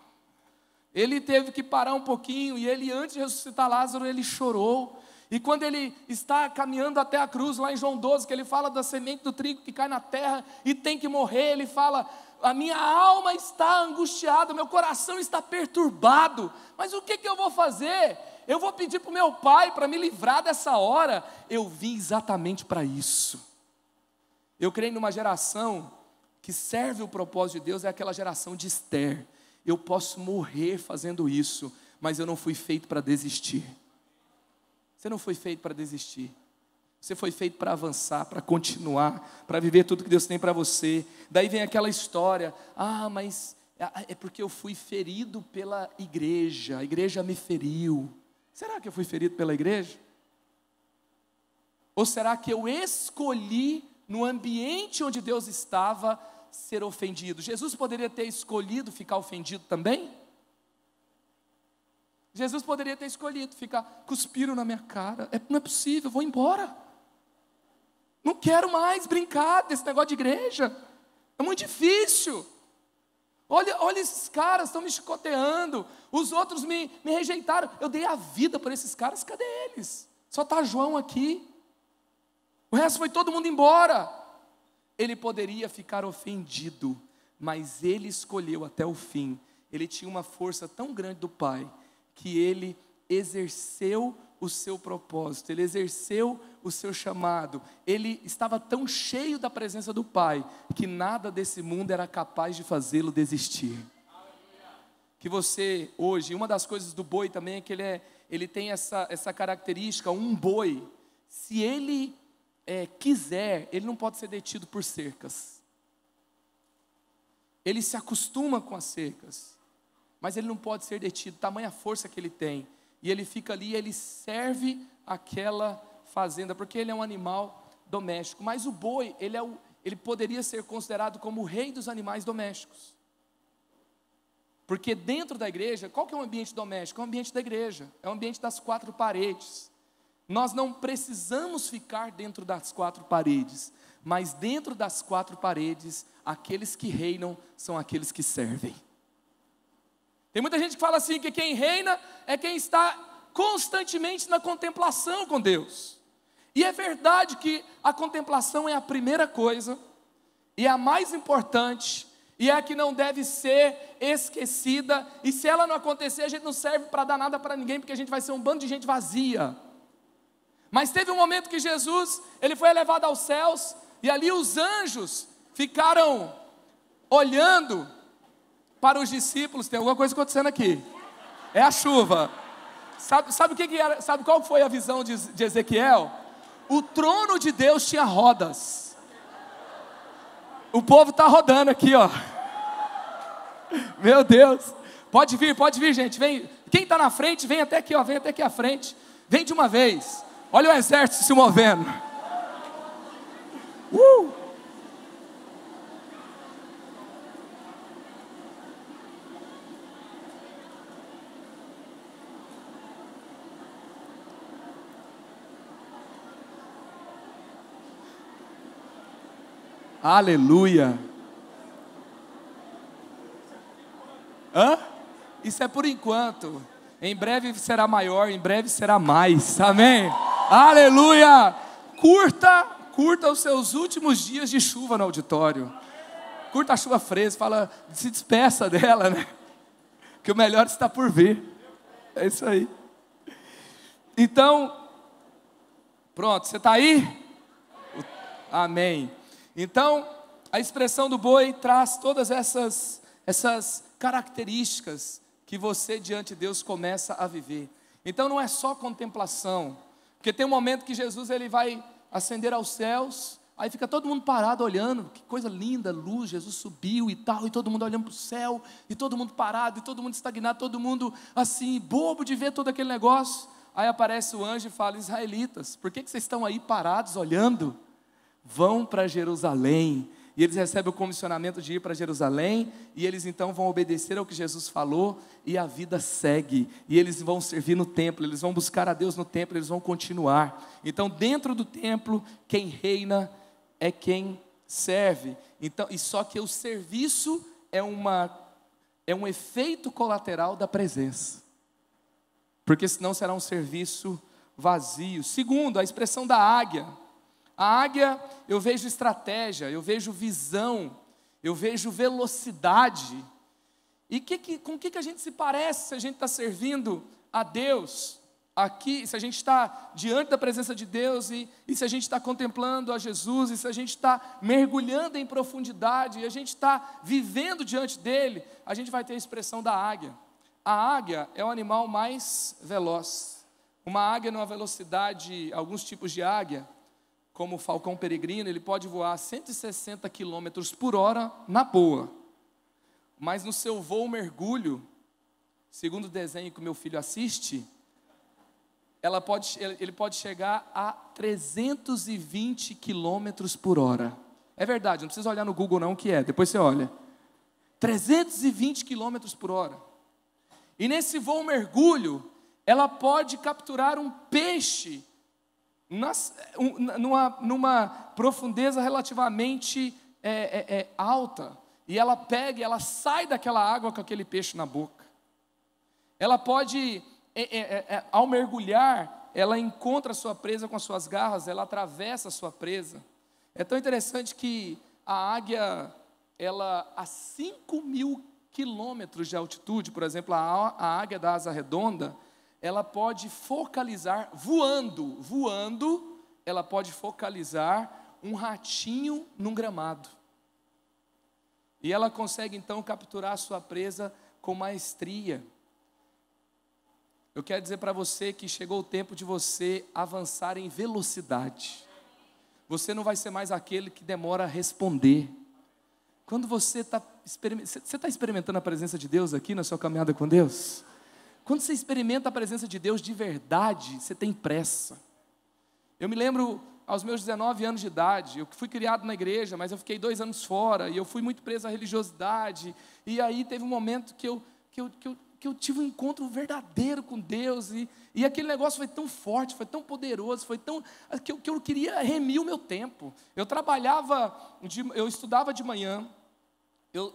Ele teve que parar um pouquinho, e ele, antes de ressuscitar Lázaro, ele chorou. E quando ele está caminhando até a cruz, lá em João 12, que ele fala da semente do trigo que cai na terra e tem que morrer, ele fala: a minha alma está angustiada, meu coração está perturbado, mas o que eu vou fazer? Eu vou pedir para o meu pai para me livrar dessa hora. Eu vim exatamente para isso. Eu creio numa geração que serve o propósito de Deus, é aquela geração de Esther. Eu posso morrer fazendo isso, mas eu não fui feito para desistir. Você não foi feito para desistir. Você foi feito para avançar, para continuar, para viver tudo que Deus tem para você. Daí vem aquela história: mas é porque eu fui ferido pela igreja, a igreja me feriu. Será que eu fui ferido pela igreja? Ou será que eu escolhi, no ambiente onde Deus estava, ser ofendido? Jesus poderia ter escolhido ficar ofendido também? Jesus poderia ter escolhido ficar: cuspiram na minha cara, não é possível, vou embora. Não quero mais brincar desse negócio de igreja, é muito difícil. Olha esses caras, estão me chicoteando. Os outros me rejeitaram. Eu dei a vida por esses caras, cadê eles? Só está João aqui. O resto foi todo mundo embora. Ele poderia ficar ofendido, mas ele escolheu até o fim. Ele tinha uma força tão grande do Pai, que ele exerceu o seu propósito, ele exerceu o seu chamado. Ele estava tão cheio da presença do Pai, que nada desse mundo era capaz de fazê-lo desistir. Que você hoje, uma das coisas do boi também é que ele tem essa característica, um boi, se ele quiser, ele não pode ser detido por cercas. Ele se acostuma com as cercas, mas ele não pode ser detido, tamanha força que ele tem. E ele fica ali, ele serve aquela fazenda, porque ele é um animal doméstico. Mas o boi, ele poderia ser considerado como o rei dos animais domésticos. Porque dentro da igreja, qual que é o ambiente doméstico? É o ambiente da igreja, é o ambiente das quatro paredes. Nós não precisamos ficar dentro das quatro paredes, mas dentro das quatro paredes, aqueles que reinam são aqueles que servem. Tem muita gente que fala assim, que quem reina é quem está constantemente na contemplação com Deus. E é verdade que a contemplação é a primeira coisa, e é a mais importante, e é a que não deve ser esquecida, e se ela não acontecer, a gente não serve para dar nada para ninguém, porque a gente vai ser um bando de gente vazia. Mas teve um momento que Jesus, ele foi elevado aos céus, e ali os anjos ficaram olhando para os discípulos. Tem alguma coisa acontecendo aqui, é a chuva. Sabe o que era? Sabe qual foi a visão de Ezequiel? O trono de Deus tinha rodas. O povo está rodando aqui, ó. Meu Deus. Pode vir, gente. Vem. Quem está na frente, vem até aqui, ó. Vem até aqui à frente. Vem de uma vez. Olha o exército se movendo. Aleluia. Isso é por enquanto. Em breve será maior, em breve será mais. Amém. Aleluia. Curta os seus últimos dias de chuva no auditório. Curta a chuva fresca, se despeça dela, né? Que o melhor está por vir. É isso aí. Então, pronto, você está aí? Amém. Então, a expressão do boi traz todas essas características que você diante de Deus começa a viver. Então não é só contemplação, porque tem um momento que Jesus ele vai ascender aos céus, aí fica todo mundo parado olhando, que coisa linda, luz, Jesus subiu e tal, e todo mundo olhando para o céu, e todo mundo parado, e todo mundo estagnado, todo mundo assim, bobo de ver todo aquele negócio. Aí aparece o anjo e fala: israelitas, por que vocês estão aí parados olhando? Vão para Jerusalém. E eles recebem o comissionamento de ir para Jerusalém, e eles então vão obedecer ao que Jesus falou, e a vida segue, e eles vão servir no templo, eles vão buscar a Deus no templo, eles vão continuar. Então dentro do templo, quem reina é quem serve. Então, e só que o serviço é um efeito colateral da presença, porque senão será um serviço vazio. Segundo, a expressão da águia. A águia, eu vejo estratégia, eu vejo visão, eu vejo velocidade. E com o que a gente se parece se a gente está servindo a Deus aqui, se a gente está diante da presença de Deus, e se a gente está contemplando a Jesus, e se a gente está mergulhando em profundidade, e a gente está vivendo diante dele, a gente vai ter a expressão da águia. A águia é o animal mais veloz. Uma águia numa velocidade, alguns tipos de águia, como o falcão peregrino, ele pode voar a 160 km por hora na boa. Mas no seu voo mergulho, segundo o desenho que o meu filho assiste, ele pode chegar a 320 km por hora. É verdade, não precisa olhar no Google não o que é, depois você olha. 320 km por hora. E nesse voo mergulho, ela pode capturar um peixe numa profundeza relativamente alta. e ela pega, ela sai daquela água com aquele peixe na boca. Ela pode, ao mergulhar, ela encontra a sua presa com as suas garras, ela atravessa a sua presa. É tão interessante que a águia, ela a 5.000 quilômetros de altitude, por exemplo, a águia da asa redonda, ela pode focalizar, voando, ela pode focalizar um ratinho num gramado. E ela consegue então capturar a sua presa com maestria. Eu quero dizer para você que chegou o tempo de você avançar em velocidade. Você não vai ser mais aquele que demora a responder. Quando você está experimentando a presença de Deus aqui na sua caminhada com Deus? Quando você experimenta a presença de Deus de verdade, você tem pressa. Eu me lembro, aos meus 19 anos de idade, eu fui criado na igreja, mas eu fiquei 2 anos fora, e eu fui muito preso à religiosidade, e aí teve um momento que eu tive um encontro verdadeiro com Deus, e aquele negócio foi tão forte, foi tão poderoso, foi tão, que eu queria remir o meu tempo. Eu estudava de manhã,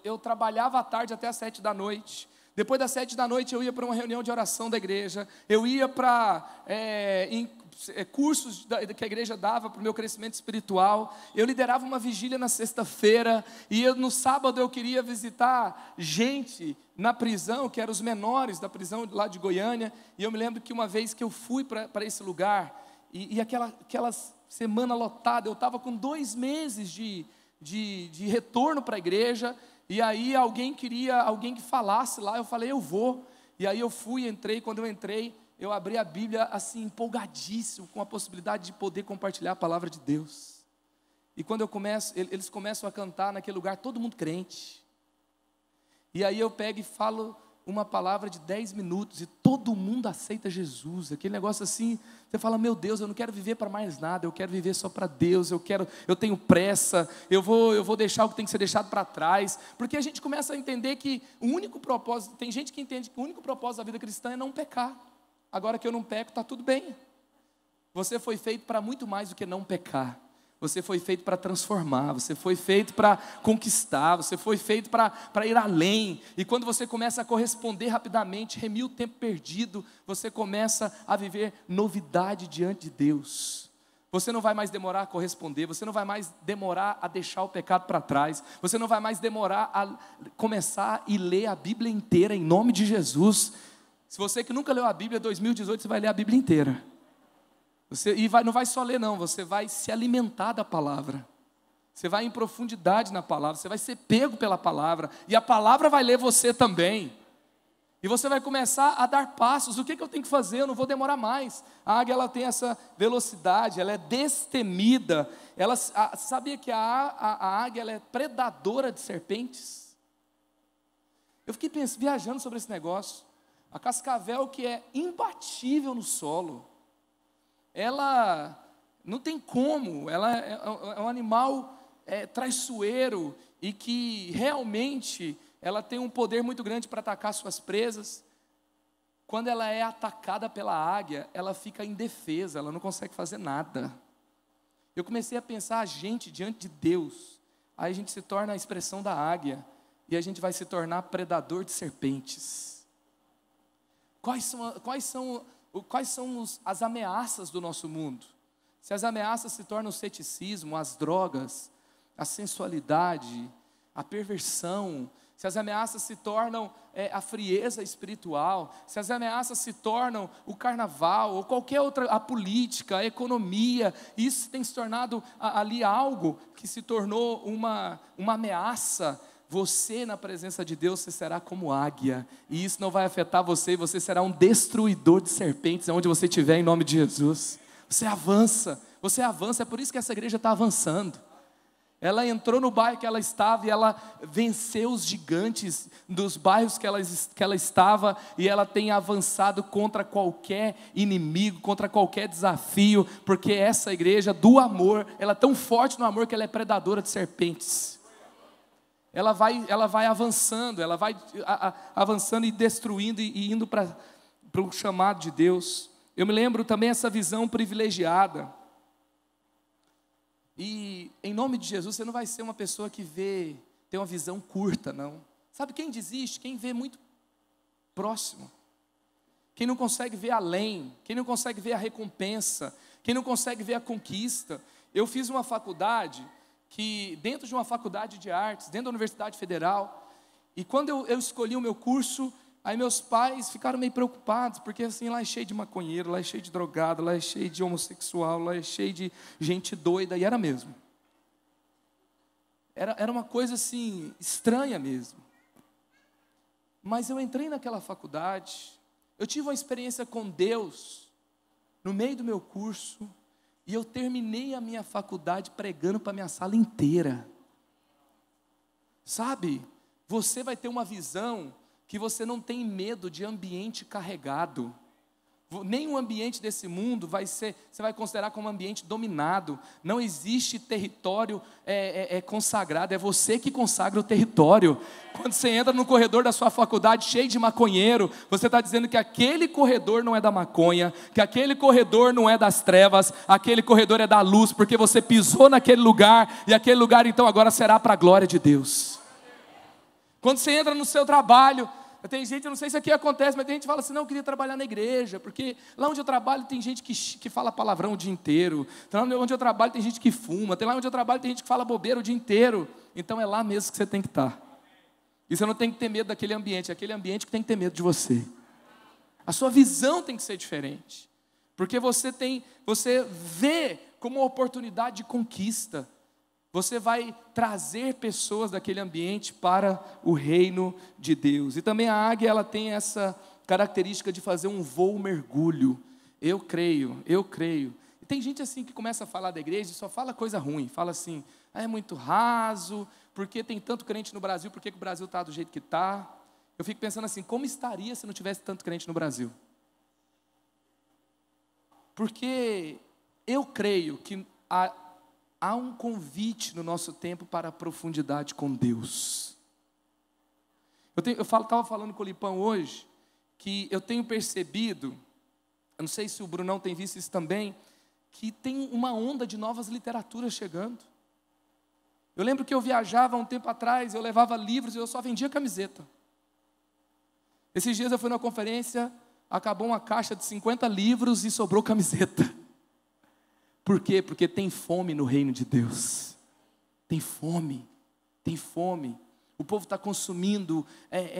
eu trabalhava à tarde até às 7 da noite, depois das 7 da noite eu ia para uma reunião de oração da igreja, eu ia para cursos que a igreja dava para o meu crescimento espiritual, eu liderava uma vigília na sexta-feira, e no sábado eu queria visitar gente na prisão, que eram os menores da prisão lá de Goiânia, e eu me lembro que uma vez que eu fui para esse lugar, e aquela semana lotada, eu estava com 2 meses de retorno para a igreja, e aí alguém que falasse lá, eu falei, eu vou, e aí eu fui, entrei, quando eu entrei, eu abri a Bíblia assim, empolgadíssimo, com a possibilidade de poder compartilhar a palavra de Deus, e quando eles começam a cantar naquele lugar, todo mundo crente, e aí eu pego e falo uma palavra de 10 minutos, e todo mundo aceita Jesus, aquele negócio assim, você fala, meu Deus, eu não quero viver para mais nada, eu quero viver só para Deus, eu tenho pressa, eu vou deixar o que tem que ser deixado para trás, porque a gente começa a entender que o único propósito, tem gente que entende que o único propósito da vida cristã é não pecar, agora que eu não peco, está tudo bem, você foi feito para muito mais do que não pecar, você foi feito para transformar, você foi feito para conquistar, você foi feito para ir além, e quando você começa a corresponder rapidamente, remir o tempo perdido, você começa a viver novidade diante de Deus, você não vai mais demorar a corresponder, você não vai mais demorar a deixar o pecado para trás, você não vai mais demorar a começar e ler a Bíblia inteira em nome de Jesus. Se você que nunca leu a Bíblia, 2018 você vai ler a Bíblia inteira. Não vai só ler não, você vai se alimentar da palavra, você vai em profundidade na palavra, você vai ser pego pela palavra, e a palavra vai ler você também, e você vai começar a dar passos. O que eu tenho que fazer? Eu não vou demorar mais. A águia, ela tem essa velocidade, ela é destemida, sabia que a águia, ela é predadora de serpentes? Eu fiquei viajando sobre esse negócio. A cascavel, que é imbatível no solo, ela não tem como, ela é um animal traiçoeiro, e que realmente ela tem um poder muito grande para atacar suas presas. Quando ela é atacada pela águia, ela fica indefesa, ela não consegue fazer nada. Eu comecei a pensar, a gente diante de Deus, aí a gente se torna a expressão da águia, e a gente vai se tornar predador de serpentes. Quais são as ameaças do nosso mundo? Se as ameaças se tornam o ceticismo, as drogas, a sensualidade, a perversão, se as ameaças se tornam a frieza espiritual, se as ameaças se tornam o carnaval, ou qualquer outra, a política, a economia, isso tem se tornado ali algo que se tornou uma ameaça. Você, na presença de Deus, você será como águia, e isso não vai afetar você, e você será um destruidor de serpentes, onde você estiver, em nome de Jesus. Você avança, é por isso que essa igreja está avançando. Ela entrou no bairro que ela estava, e ela venceu os gigantes dos bairros que ela estava, e ela tem avançado contra qualquer inimigo, contra qualquer desafio, porque essa igreja do amor, ela é tão forte no amor, que ela é predadora de serpentes. Ela vai avançando, avançando e destruindo, e indo para o chamado de Deus. Eu me lembro também essa visão privilegiada, e em nome de Jesus, você não vai ser uma pessoa que vê tem uma visão curta, não. Sabe quem desiste? Quem vê muito próximo. Quem não consegue ver além, quem não consegue ver a recompensa, quem não consegue ver a conquista. Eu fiz uma faculdade, dentro de uma faculdade de artes, dentro da Universidade Federal, e quando eu escolhi o meu curso, aí meus pais ficaram meio preocupados, porque assim, lá é cheio de maconheiro, lá é cheio de drogado, lá é cheio de homossexual, lá é cheio de gente doida, e era mesmo. Era uma coisa assim, estranha mesmo. Mas eu entrei naquela faculdade, eu tive uma experiência com Deus, no meio do meu curso, e eu terminei a minha faculdade pregando para a minha sala inteira. Sabe, você vai ter uma visão que você não tem medo de ambiente carregado. Nenhum ambiente desse mundo você vai considerar como um ambiente dominado. Não existe território consagrado, é você que consagra o território. Quando você entra no corredor da sua faculdade cheio de maconheiro, você está dizendo que aquele corredor não é da maconha, que aquele corredor não é das trevas, aquele corredor é da luz, porque você pisou naquele lugar, e aquele lugar então agora será para a glória de Deus. Quando você entra no seu trabalho, tem gente, eu não sei se aqui acontece, mas tem gente que fala assim, não, eu queria trabalhar na igreja, porque lá onde eu trabalho tem gente que fala palavrão o dia inteiro, lá onde eu trabalho tem gente que fuma, lá onde eu trabalho tem gente que fala bobeira o dia inteiro, então é lá mesmo que você tem que estar. E você não tem que ter medo daquele ambiente, é aquele ambiente que tem que ter medo de você. A sua visão tem que ser diferente, porque você vê como uma oportunidade de conquista. Você vai trazer pessoas daquele ambiente para o reino de Deus. E também a águia, ela tem essa característica de fazer um voo mergulho. Eu creio. E tem gente assim que começa a falar da igreja e só fala coisa ruim. Fala assim, é muito raso, porque tem tanto crente no Brasil, por que o Brasil está do jeito que está? Eu fico pensando assim, como estaria se não tivesse tanto crente no Brasil? Porque eu creio que há um convite no nosso tempo para a profundidade com Deus. Eu estava falando com o Lipão hoje, que eu tenho percebido, eu não sei se o Brunão tem visto isso também, que tem uma onda de novas literaturas chegando. Eu lembro que eu viajava um tempo atrás, eu levava livros e eu só vendia camiseta. Esses dias eu fui numa conferência, acabou uma caixa de 50 livros e sobrou camiseta. Por quê? Porque tem fome no reino de Deus. Tem fome. O povo está consumindo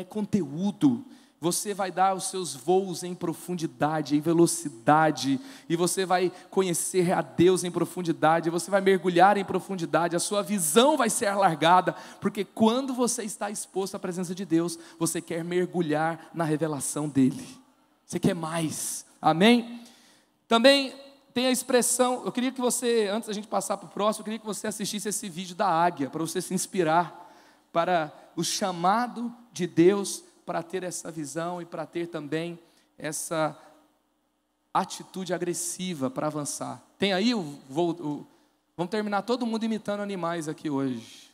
conteúdo. Você vai dar os seus voos em profundidade, em velocidade, e você vai conhecer a Deus em profundidade, você vai mergulhar em profundidade, a sua visão vai ser alargada, porque quando você está exposto à presença de Deus, você quer mergulhar na revelação dEle. Você quer mais. Amém? Também tem a expressão, eu queria que você, antes da gente passar para o próximo, eu queria que você assistisse esse vídeo da águia, para você se inspirar para o chamado de Deus, para ter essa visão e para ter também essa atitude agressiva para avançar. Tem aí vamos terminar todo mundo imitando animais aqui hoje.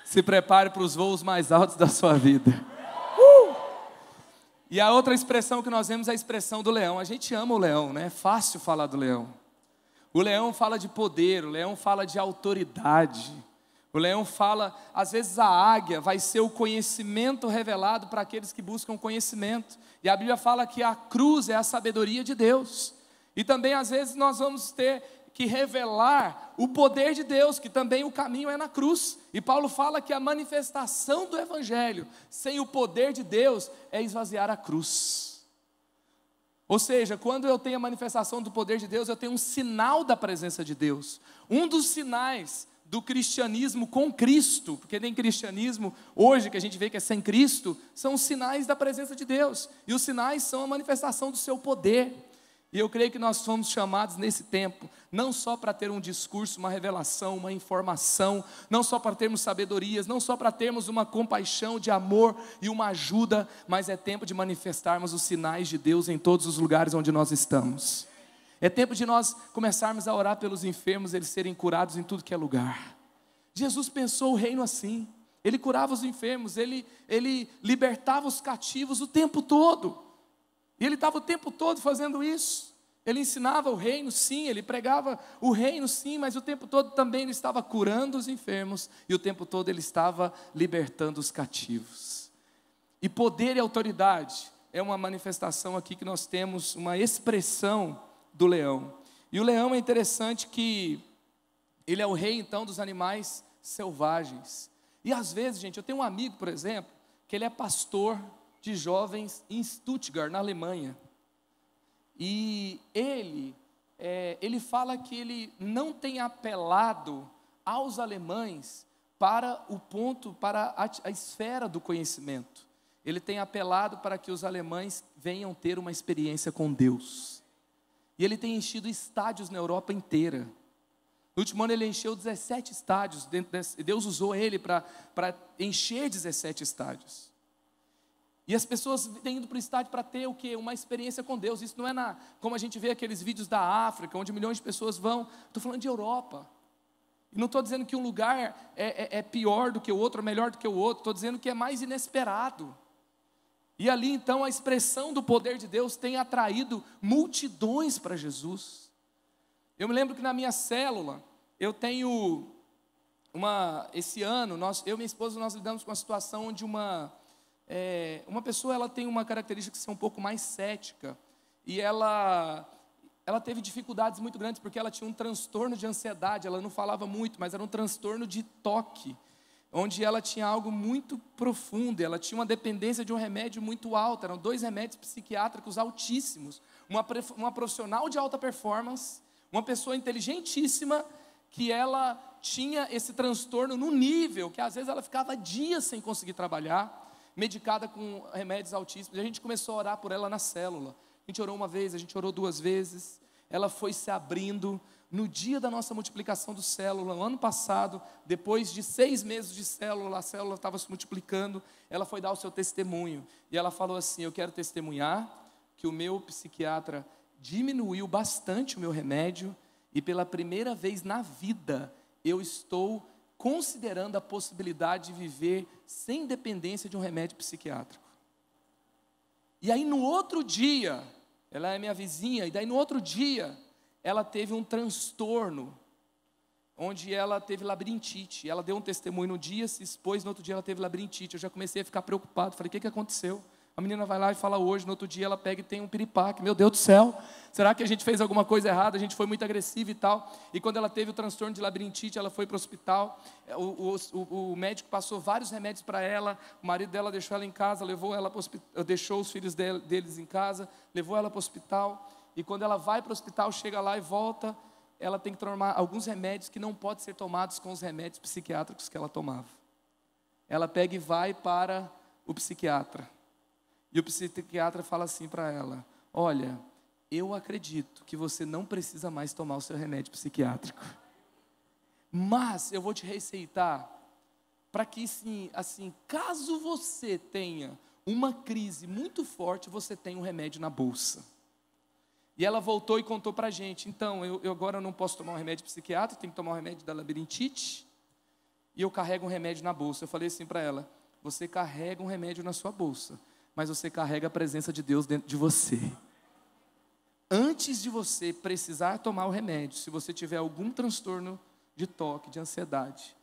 Se prepare para os voos mais altos da sua vida. E a outra expressão que nós vemos é a expressão do leão. A gente ama o leão, né? É fácil falar do leão. O leão fala de poder, o leão fala de autoridade. O leão fala, às vezes a águia vai ser o conhecimento revelado para aqueles que buscam conhecimento. E a Bíblia fala que a cruz é a sabedoria de Deus. E também às vezes nós vamos ter que revelar o poder de Deus, que também o caminho é na cruz. E Paulo fala que a manifestação do Evangelho, sem o poder de Deus, é esvaziar a cruz. Ou seja, quando eu tenho a manifestação do poder de Deus, eu tenho um sinal da presença de Deus. Um dos sinais do cristianismo com Cristo, porque nem cristianismo hoje que a gente vê que é sem Cristo, são os sinais da presença de Deus. E os sinais são a manifestação do seu poder. E eu creio que nós fomos chamados nesse tempo, não só para ter um discurso, uma revelação, uma informação, não só para termos sabedorias, não só para termos uma compaixão de amor e uma ajuda, mas é tempo de manifestarmos os sinais de Deus em todos os lugares onde nós estamos. É tempo de nós começarmos a orar pelos enfermos, eles serem curados em tudo que é lugar. Jesus pensou o reino assim, Ele curava os enfermos, Ele libertava os cativos o tempo todo. E Ele estava o tempo todo fazendo isso. Ele ensinava o reino, sim, Ele pregava o reino, sim, mas o tempo todo também Ele estava curando os enfermos, e o tempo todo Ele estava libertando os cativos. E poder e autoridade é uma manifestação aqui que nós temos, uma expressão do leão. E o leão é interessante que ele é o rei então dos animais selvagens. E às vezes, gente, eu tenho um amigo, por exemplo, que ele é pastor de jovens em Stuttgart, na Alemanha. E ele fala que ele não tem apelado aos alemães para o ponto, para a esfera do conhecimento. Ele tem apelado para que os alemães venham ter uma experiência com Deus. E ele tem enchido estádios na Europa inteira. No último ano ele encheu 17 estádios. Deus usou ele para encher 17 estádios. E as pessoas têm ido para o estádio para ter o quê? Uma experiência com Deus. Isso não é como a gente vê aqueles vídeos da África, onde milhões de pessoas vão. Estou falando de Europa. E não estou dizendo que um lugar é pior do que o outro, melhor do que o outro. Estou dizendo que é mais inesperado. E ali então a expressão do poder de Deus tem atraído multidões para Jesus. Eu me lembro que na minha célula, eu tenho esse ano, eu e minha esposa, nós lidamos com uma situação onde uma pessoa, ela tem uma característica de ser um pouco mais cética, e ela teve dificuldades muito grandes, porque ela tinha um transtorno de ansiedade, ela não falava muito, mas era um transtorno de toque, onde ela tinha algo muito profundo, ela tinha uma dependência de um remédio muito alto, eram 2 remédios psiquiátricos altíssimos, uma profissional de alta performance, uma pessoa inteligentíssima, que ela tinha esse transtorno no nível, que às vezes ela ficava dias sem conseguir trabalhar, medicada com remédios altíssimos. A gente começou a orar por ela na célula. A gente orou uma vez, a gente orou 2 vezes. Ela foi se abrindo. No dia da nossa multiplicação do célula, no ano passado, depois de 6 meses de célula, a célula estava se multiplicando, ela foi dar o seu testemunho. E ela falou assim: eu quero testemunhar que o meu psiquiatra diminuiu bastante o meu remédio, e pela primeira vez na vida, eu estou considerando a possibilidade de viver sem dependência de um remédio psiquiátrico. E aí no outro dia, ela é minha vizinha, e daí no outro dia, ela teve um transtorno, onde ela teve labirintite. Ela deu um testemunho no dia, se expôs, no outro dia ela teve labirintite. Eu já comecei a ficar preocupado, falei: o que aconteceu? A menina vai lá e fala hoje, no outro dia ela pega e tem um piripaque. Meu Deus do céu, será que a gente fez alguma coisa errada? A gente foi muito agressivo e tal. E quando ela teve o transtorno de labirintite, ela foi para o hospital. O médico passou vários remédios para ela. O marido dela deixou ela em casa, levou ela para o hospital, deixou os filhos deles em casa, levou ela para o hospital. E quando ela vai para o hospital, chega lá e volta, ela tem que tomar alguns remédios que não podem ser tomados com os remédios psiquiátricos que ela tomava. Ela pega e vai para o psiquiatra. E o psiquiatra fala assim para ela: olha, eu acredito que você não precisa mais tomar o seu remédio psiquiátrico, mas eu vou te receitar para que, assim, caso você tenha uma crise muito forte, você tenha um remédio na bolsa. E ela voltou e contou para a gente: então, eu agora não posso tomar um remédio psiquiátrico, tenho que tomar um remédio da labirintite, e eu carrego um remédio na bolsa. Eu falei assim para ela: você carrega um remédio na sua bolsa, mas você carrega a presença de Deus dentro de você. Antes de você precisar tomar o remédio, se você tiver algum transtorno de toque, de ansiedade,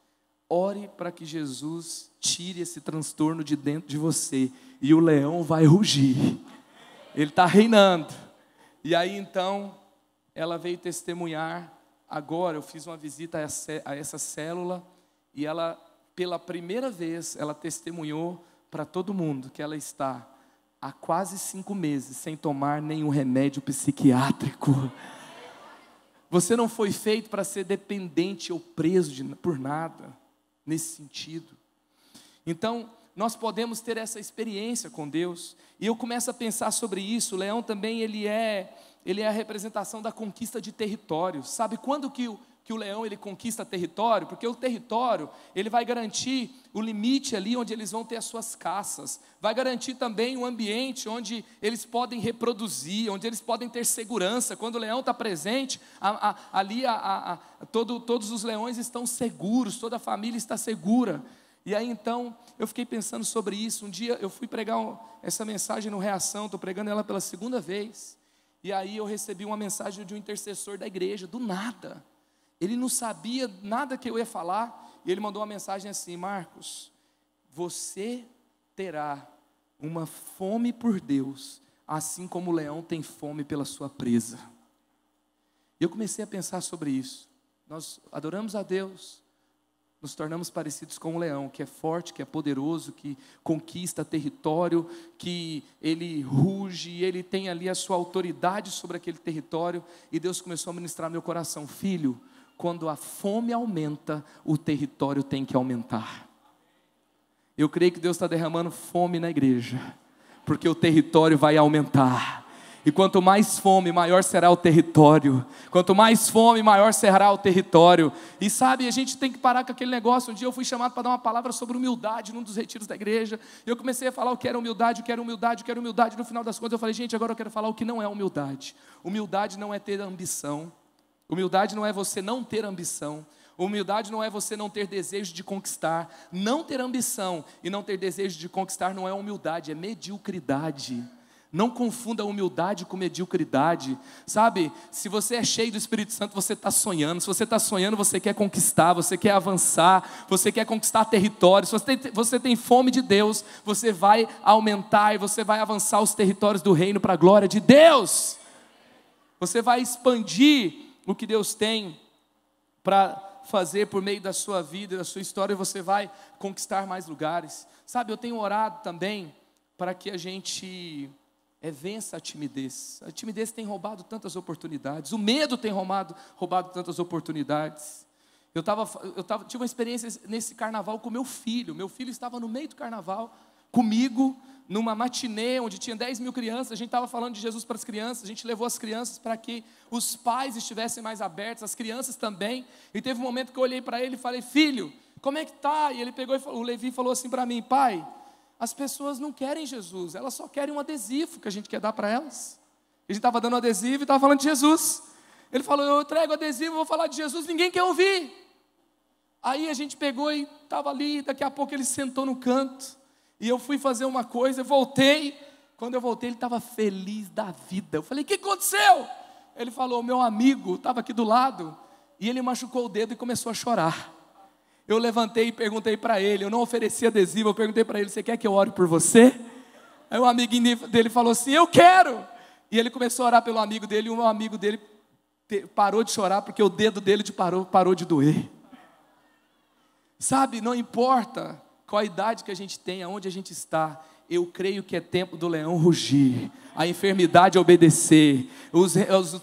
ore para que Jesus tire esse transtorno de dentro de você, e o leão vai rugir. Ele está reinando. E aí então, ela veio testemunhar agora. Eu fiz uma visita a essa célula e ela, pela primeira vez, ela testemunhou para todo mundo que ela está há quase 5 meses sem tomar nenhum remédio psiquiátrico. Você não foi feito para ser dependente ou preso por nada, nesse sentido. Então, nós podemos ter essa experiência com Deus. E eu começo a pensar sobre isso. O leão também, ele é a representação da conquista de território. Sabe quando que o leão ele conquista território? Porque o território, ele vai garantir o limite ali onde eles vão ter as suas caças. Vai garantir também um ambiente onde eles podem reproduzir, onde eles podem ter segurança. Quando o leão está presente, todos os leões estão seguros, toda a família está segura. E aí então, eu fiquei pensando sobre isso. Um dia eu fui pregar essa mensagem no Reação, estou pregando ela pela 2ª vez. E aí eu recebi uma mensagem de um intercessor da igreja, do nada. Ele não sabia nada que eu ia falar, e ele mandou uma mensagem assim: Marcos, você terá uma fome por Deus, assim como o leão tem fome pela sua presa. E eu comecei a pensar sobre isso. Nós adoramos a Deus, nos tornamos parecidos com o leão, que é forte, que é poderoso, que conquista território, que ele ruge, ele tem ali a sua autoridade sobre aquele território. E Deus começou a ministrar no meu coração: filho, quando a fome aumenta, o território tem que aumentar. Eu creio que Deus está derramando fome na igreja, porque o território vai aumentar. E quanto mais fome, maior será o território. Quanto mais fome, maior será o território. E sabe, a gente tem que parar com aquele negócio. Um dia eu fui chamado para dar uma palavra sobre humildade num dos retiros da igreja. E eu comecei a falar o que era humildade, o que era humildade, o que era humildade. No final das contas eu falei: gente, agora eu quero falar o que não é humildade. Humildade não é ter ambição. Humildade não é você não ter ambição. Humildade não é você não ter desejo de conquistar. Não ter ambição e não ter desejo de conquistar não é humildade, é mediocridade. Não confunda humildade com mediocridade. Sabe, se você é cheio do Espírito Santo, você está sonhando. Se você está sonhando, você quer conquistar, você quer avançar, você quer conquistar territórios. Se você tem fome de Deus, você vai aumentar e você vai avançar os territórios do reino para a glória de Deus. Você vai expandir o que Deus tem para fazer por meio da sua vida, da sua história, e você vai conquistar mais lugares. Sabe, eu tenho orado também para que a gente vença a timidez. A timidez tem roubado tantas oportunidades, o medo tem roubado tantas oportunidades. Eu tive uma experiência nesse carnaval com meu filho estava no meio do carnaval comigo, numa matinê onde tinha 10 mil crianças. A gente estava falando de Jesus para as crianças, a gente levou as crianças para que os pais estivessem mais abertos, as crianças também. E teve um momento que eu olhei para ele e falei: filho, como é que está? E ele pegou e falou, o Levi falou assim para mim: pai, as pessoas não querem Jesus, elas só querem um adesivo que a gente quer dar para elas. A gente estava dando um adesivo e estava falando de Jesus. Ele falou: eu entrego adesivo, vou falar de Jesus, ninguém quer ouvir. Aí a gente pegou e estava ali, daqui a pouco ele sentou no canto. E eu fui fazer uma coisa, eu voltei. Quando eu voltei, ele estava feliz da vida. Eu falei: o que aconteceu? Ele falou: meu amigo estava aqui do lado e ele machucou o dedo e começou a chorar. Eu levantei e perguntei para ele, eu não ofereci adesivo, eu perguntei para ele: você quer que eu ore por você? Aí o amiguinho dele falou assim: eu quero. E ele começou a orar pelo amigo dele, e o amigo dele parou de chorar, porque o dedo dele parou de doer. Sabe, não importa qual a idade que a gente tem, aonde a gente está, eu creio que é tempo do leão rugir, a enfermidade obedecer, os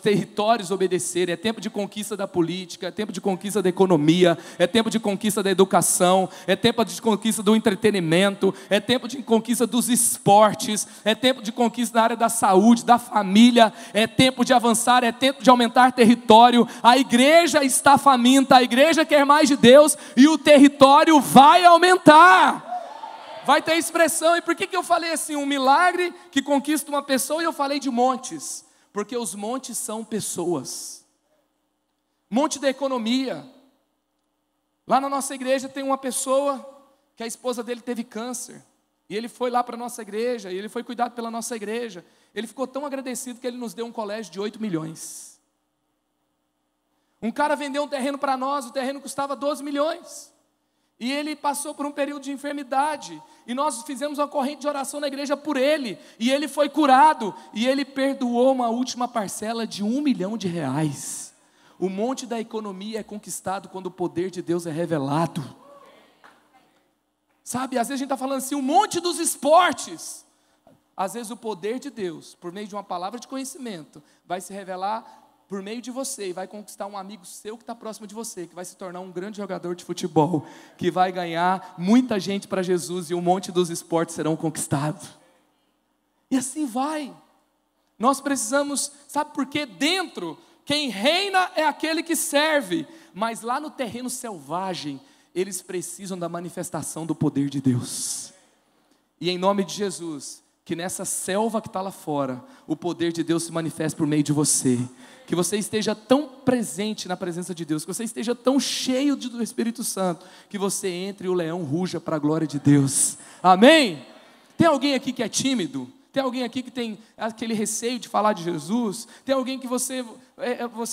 territórios obedecerem. É tempo de conquista da política, é tempo de conquista da economia, é tempo de conquista da educação, é tempo de conquista do entretenimento, é tempo de conquista dos esportes, é tempo de conquista na área da saúde, da família, é tempo de avançar, é tempo de aumentar território. A igreja está faminta, a igreja quer mais de Deus e o território vai aumentar. Vai ter expressão. E por que eu falei assim, um milagre que conquista uma pessoa, e eu falei de montes? Porque os montes são pessoas. Monte da economia. Lá na nossa igreja tem uma pessoa que a esposa dele teve câncer. E ele foi lá para a nossa igreja, e ele foi cuidado pela nossa igreja. Ele ficou tão agradecido que ele nos deu um colégio de 8 milhões. Um cara vendeu um terreno para nós, o terreno custava 12 milhões. E ele passou por um período de enfermidade. E nós fizemos uma corrente de oração na igreja por ele. E ele foi curado. E ele perdoou uma última parcela de R$1 milhão. O monte da economia é conquistado quando o poder de Deus é revelado. Sabe, às vezes a gente está falando assim, o monte dos esportes. Às vezes o poder de Deus, por meio de uma palavra de conhecimento, vai se revelar por meio de você, e vai conquistar um amigo seu que está próximo de você, que vai se tornar um grande jogador de futebol, que vai ganhar muita gente para Jesus, e um monte dos esportes serão conquistados. E assim vai. Nós precisamos, sabe por quê? Dentro, quem reina é aquele que serve, mas lá no terreno selvagem, eles precisam da manifestação do poder de Deus. E em nome de Jesus, que nessa selva que está lá fora, o poder de Deus se manifeste por meio de você. Que você esteja tão presente na presença de Deus, que você esteja tão cheio do Espírito Santo, que você entre e o leão ruja para a glória de Deus. Amém? Tem alguém aqui que é tímido? Tem alguém aqui que tem aquele receio de falar de Jesus? Tem alguém que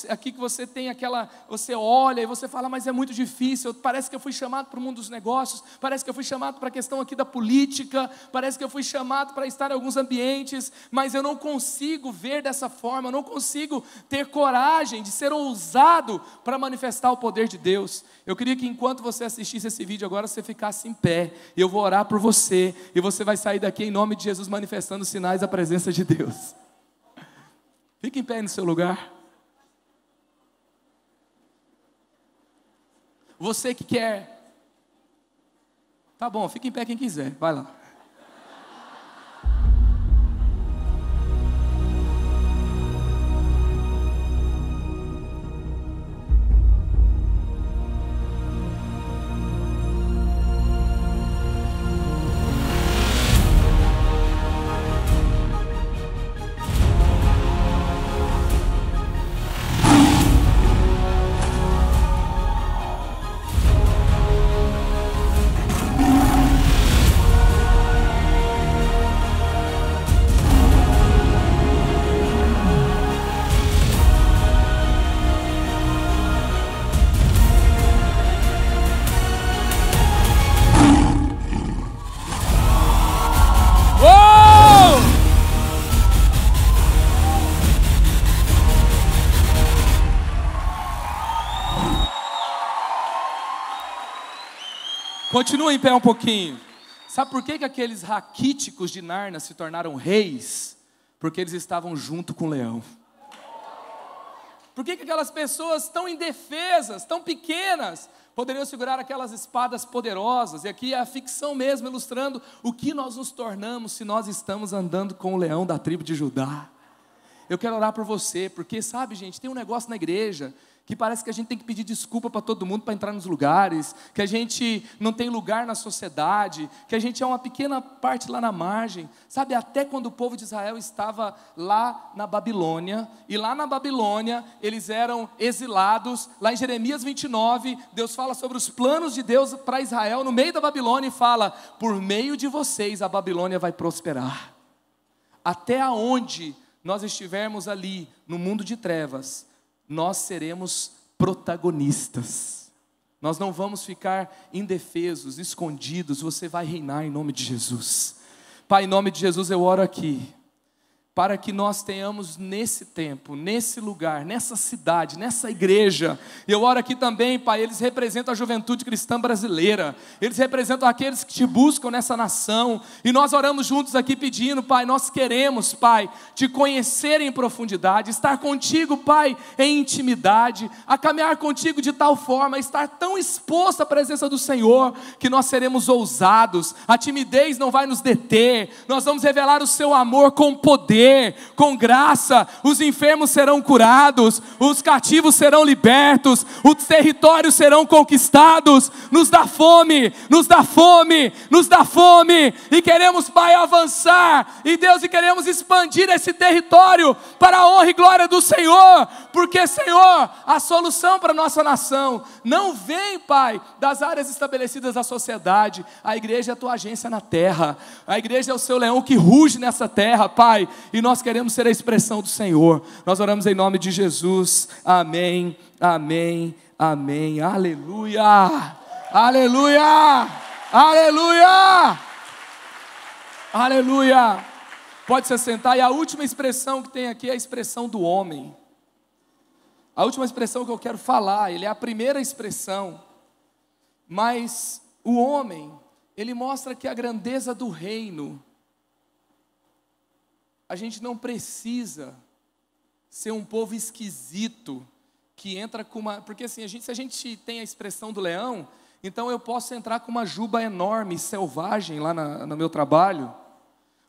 aqui que você tem aquela, você olha e você fala, mas é muito difícil, parece que eu fui chamado para o mundo dos negócios, parece que eu fui chamado para a questão aqui da política, parece que eu fui chamado para estar em alguns ambientes, mas eu não consigo ver dessa forma, eu não consigo ter coragem de ser ousado para manifestar o poder de Deus. Eu queria que enquanto você assistisse esse vídeo agora, você ficasse em pé, e eu vou orar por você, e você vai sair daqui em nome de Jesus manifestando os sinais da presença de Deus. Fique em pé no seu lugar. Você que quer, tá bom, fique em pé quem quiser, vai lá. Continua em pé um pouquinho. Sabe por que aqueles raquíticos de Nárnia se tornaram reis? Porque eles estavam junto com o leão. Por que aquelas pessoas tão indefesas, tão pequenas, poderiam segurar aquelas espadas poderosas? E aqui é a ficção mesmo, ilustrando o que nós nos tornamos se nós estamos andando com o leão da tribo de Judá. Eu quero orar por você, porque sabe, gente, tem um negócio na igreja que parece que a gente tem que pedir desculpa para todo mundo para entrar nos lugares, que a gente não tem lugar na sociedade, que a gente é uma pequena parte lá na margem. Sabe, até quando o povo de Israel estava lá na Babilônia, e lá na Babilônia eles eram exilados. Lá em Jeremias 29, Deus fala sobre os planos de Deus para Israel no meio da Babilônia e fala: por meio de vocês a Babilônia vai prosperar. Até aonde nós estivermos ali no mundo de trevas, nós seremos protagonistas. Nós não vamos ficar indefesos, escondidos. Você vai reinar em nome de Jesus. Pai, em nome de Jesus eu oro aqui, para que nós tenhamos nesse tempo, nesse lugar, nessa cidade, nessa igreja. Eu oro aqui também, Pai, eles representam a juventude cristã brasileira, eles representam aqueles que te buscam nessa nação, e nós oramos juntos aqui pedindo, Pai, nós queremos, Pai, te conhecer em profundidade, estar contigo, Pai, em intimidade, a caminhar contigo de tal forma, estar tão exposto à presença do Senhor, que nós seremos ousados, a timidez não vai nos deter, nós vamos revelar o seu amor com poder, com graça. Os enfermos serão curados, os cativos serão libertos, os territórios serão conquistados. Nos dá fome, nos dá fome, nos dá fome, e queremos, Pai, avançar, e Deus, e queremos expandir esse território para a honra e glória do Senhor, porque, Senhor, a solução para a nossa nação não vem, Pai, das áreas estabelecidas da sociedade. A igreja é a tua agência na terra, a igreja é o seu leão que ruge nessa terra, Pai, e nós queremos ser a expressão do Senhor. Nós oramos em nome de Jesus, amém, amém, amém, aleluia, Aleluia! Aleluia! Aleluia! Pode se sentar. E a última expressão que tem aqui é a expressão do homem. A última expressão que eu quero falar, ele é a primeira expressão. Mas o homem, ele mostra que a grandeza do reino, a gente não precisa ser um povo esquisito, que entra com uma... Porque assim, se a gente tem a expressão do leão, então eu posso entrar com uma juba enorme, selvagem, lá no meu trabalho.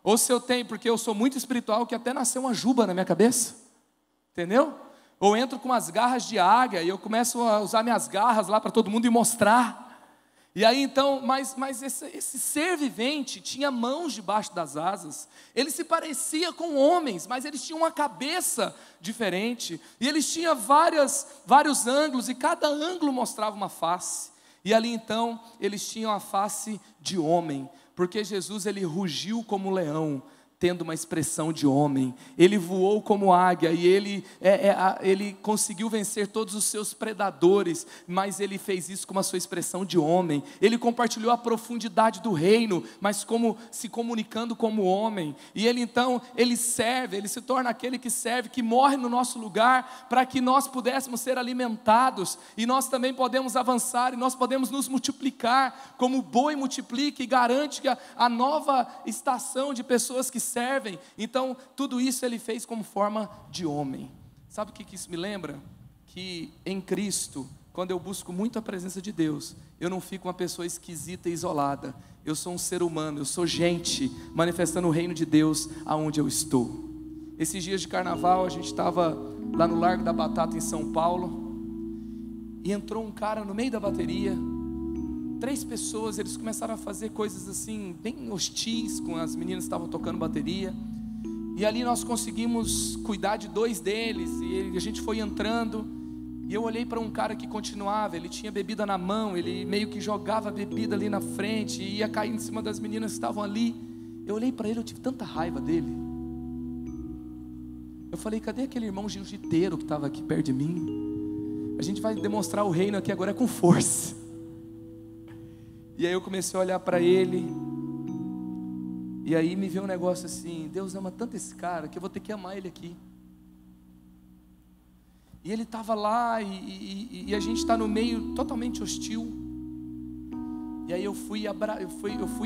Ou se eu tenho, porque eu sou muito espiritual, que até nasceu uma juba na minha cabeça. Entendeu? Ou entro com as garras de águia, e eu começo a usar minhas garras lá para todo mundo e mostrar. E aí então, mas esse ser vivente tinha mãos debaixo das asas. Ele se parecia com homens, mas eles tinham uma cabeça diferente. E eles tinham vários ângulos, e cada ângulo mostrava uma face. E ali então, eles tinham a face de homem. Porque Jesus, ele rugiu como leão, tendo uma expressão de homem. Ele voou como águia e ele conseguiu vencer todos os seus predadores, mas ele fez isso com a sua expressão de homem. Ele compartilhou a profundidade do reino, mas como se comunicando como homem. E ele então, ele serve, ele se torna aquele que serve, que morre no nosso lugar, para que nós pudéssemos ser alimentados, e nós também podemos avançar, e nós podemos nos multiplicar, como o boi multiplica e garante que a nova estação de pessoas que servem. Então tudo isso ele fez como forma de homem. Sabe o que isso me lembra? Que em Cristo, quando eu busco muito a presença de Deus, eu não fico uma pessoa esquisita e isolada. Eu sou um ser humano, eu sou gente manifestando o reino de Deus aonde eu estou. Esses dias de carnaval a gente estava lá no Largo da Batata em São Paulo, e entrou um cara no meio da bateria. 3 pessoas, eles começaram a fazer coisas assim, bem hostis com as meninas que estavam tocando bateria. E ali nós conseguimos cuidar de 2 deles, e a gente foi entrando. E eu olhei para um cara que continuava, ele tinha bebida na mão, ele meio que jogava a bebida ali na frente, e ia cair em cima das meninas que estavam ali. Eu olhei para ele, eu tive tanta raiva dele. Eu falei, cadê aquele irmão jiu-jiteiro que estava aqui perto de mim? A gente vai demonstrar o reino aqui agora com força. E aí eu comecei a olhar para ele, e aí me veio um negócio assim: Deus ama tanto esse cara, que eu vou ter que amar ele aqui. E ele estava lá, e a gente está no meio totalmente hostil. E aí eu fui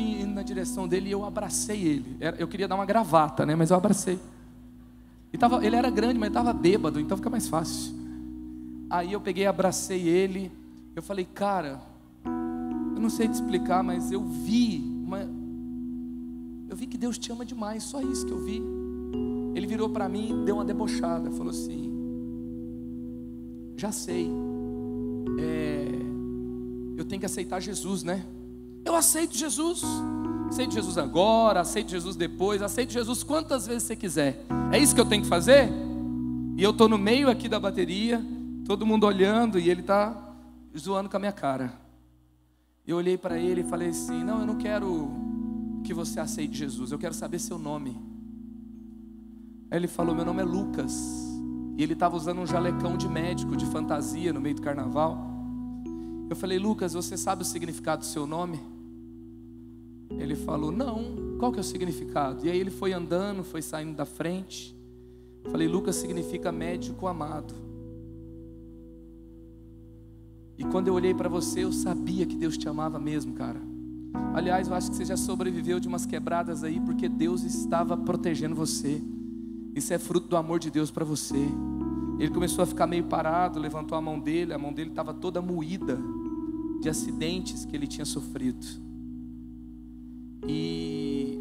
indo na direção dele, e eu abracei ele. Eu queria dar uma gravata, né? Mas eu abracei. Ele era grande, mas estava bêbado, então fica mais fácil. Aí eu peguei, abracei ele. Eu falei, cara, eu não sei te explicar, mas eu vi que Deus te ama demais, só isso que eu vi. Ele virou para mim, deu uma debochada, falou assim: já sei, eu tenho que aceitar Jesus, né? Eu aceito Jesus agora, aceito Jesus depois, aceito Jesus quantas vezes você quiser. É isso que eu tenho que fazer? E eu estou no meio aqui da bateria, todo mundo olhando, e ele está zoando com a minha cara. Eu olhei para ele e falei assim: não, eu não quero que você aceite Jesus, eu quero saber seu nome. Aí ele falou: meu nome é Lucas. E ele estava usando um jalecão de médico, de fantasia, no meio do carnaval. Eu falei: Lucas, você sabe o significado do seu nome? Ele falou: não, qual que é o significado? E aí ele foi andando, foi saindo da frente. Eu falei: Lucas significa médico amado. E quando eu olhei para você, eu sabia que Deus te amava mesmo, cara. Aliás, eu acho que você já sobreviveu de umas quebradas aí, porque Deus estava protegendo você. Isso é fruto do amor de Deus para você. Ele começou a ficar meio parado, levantou a mão dele estava toda moída de acidentes que ele tinha sofrido. E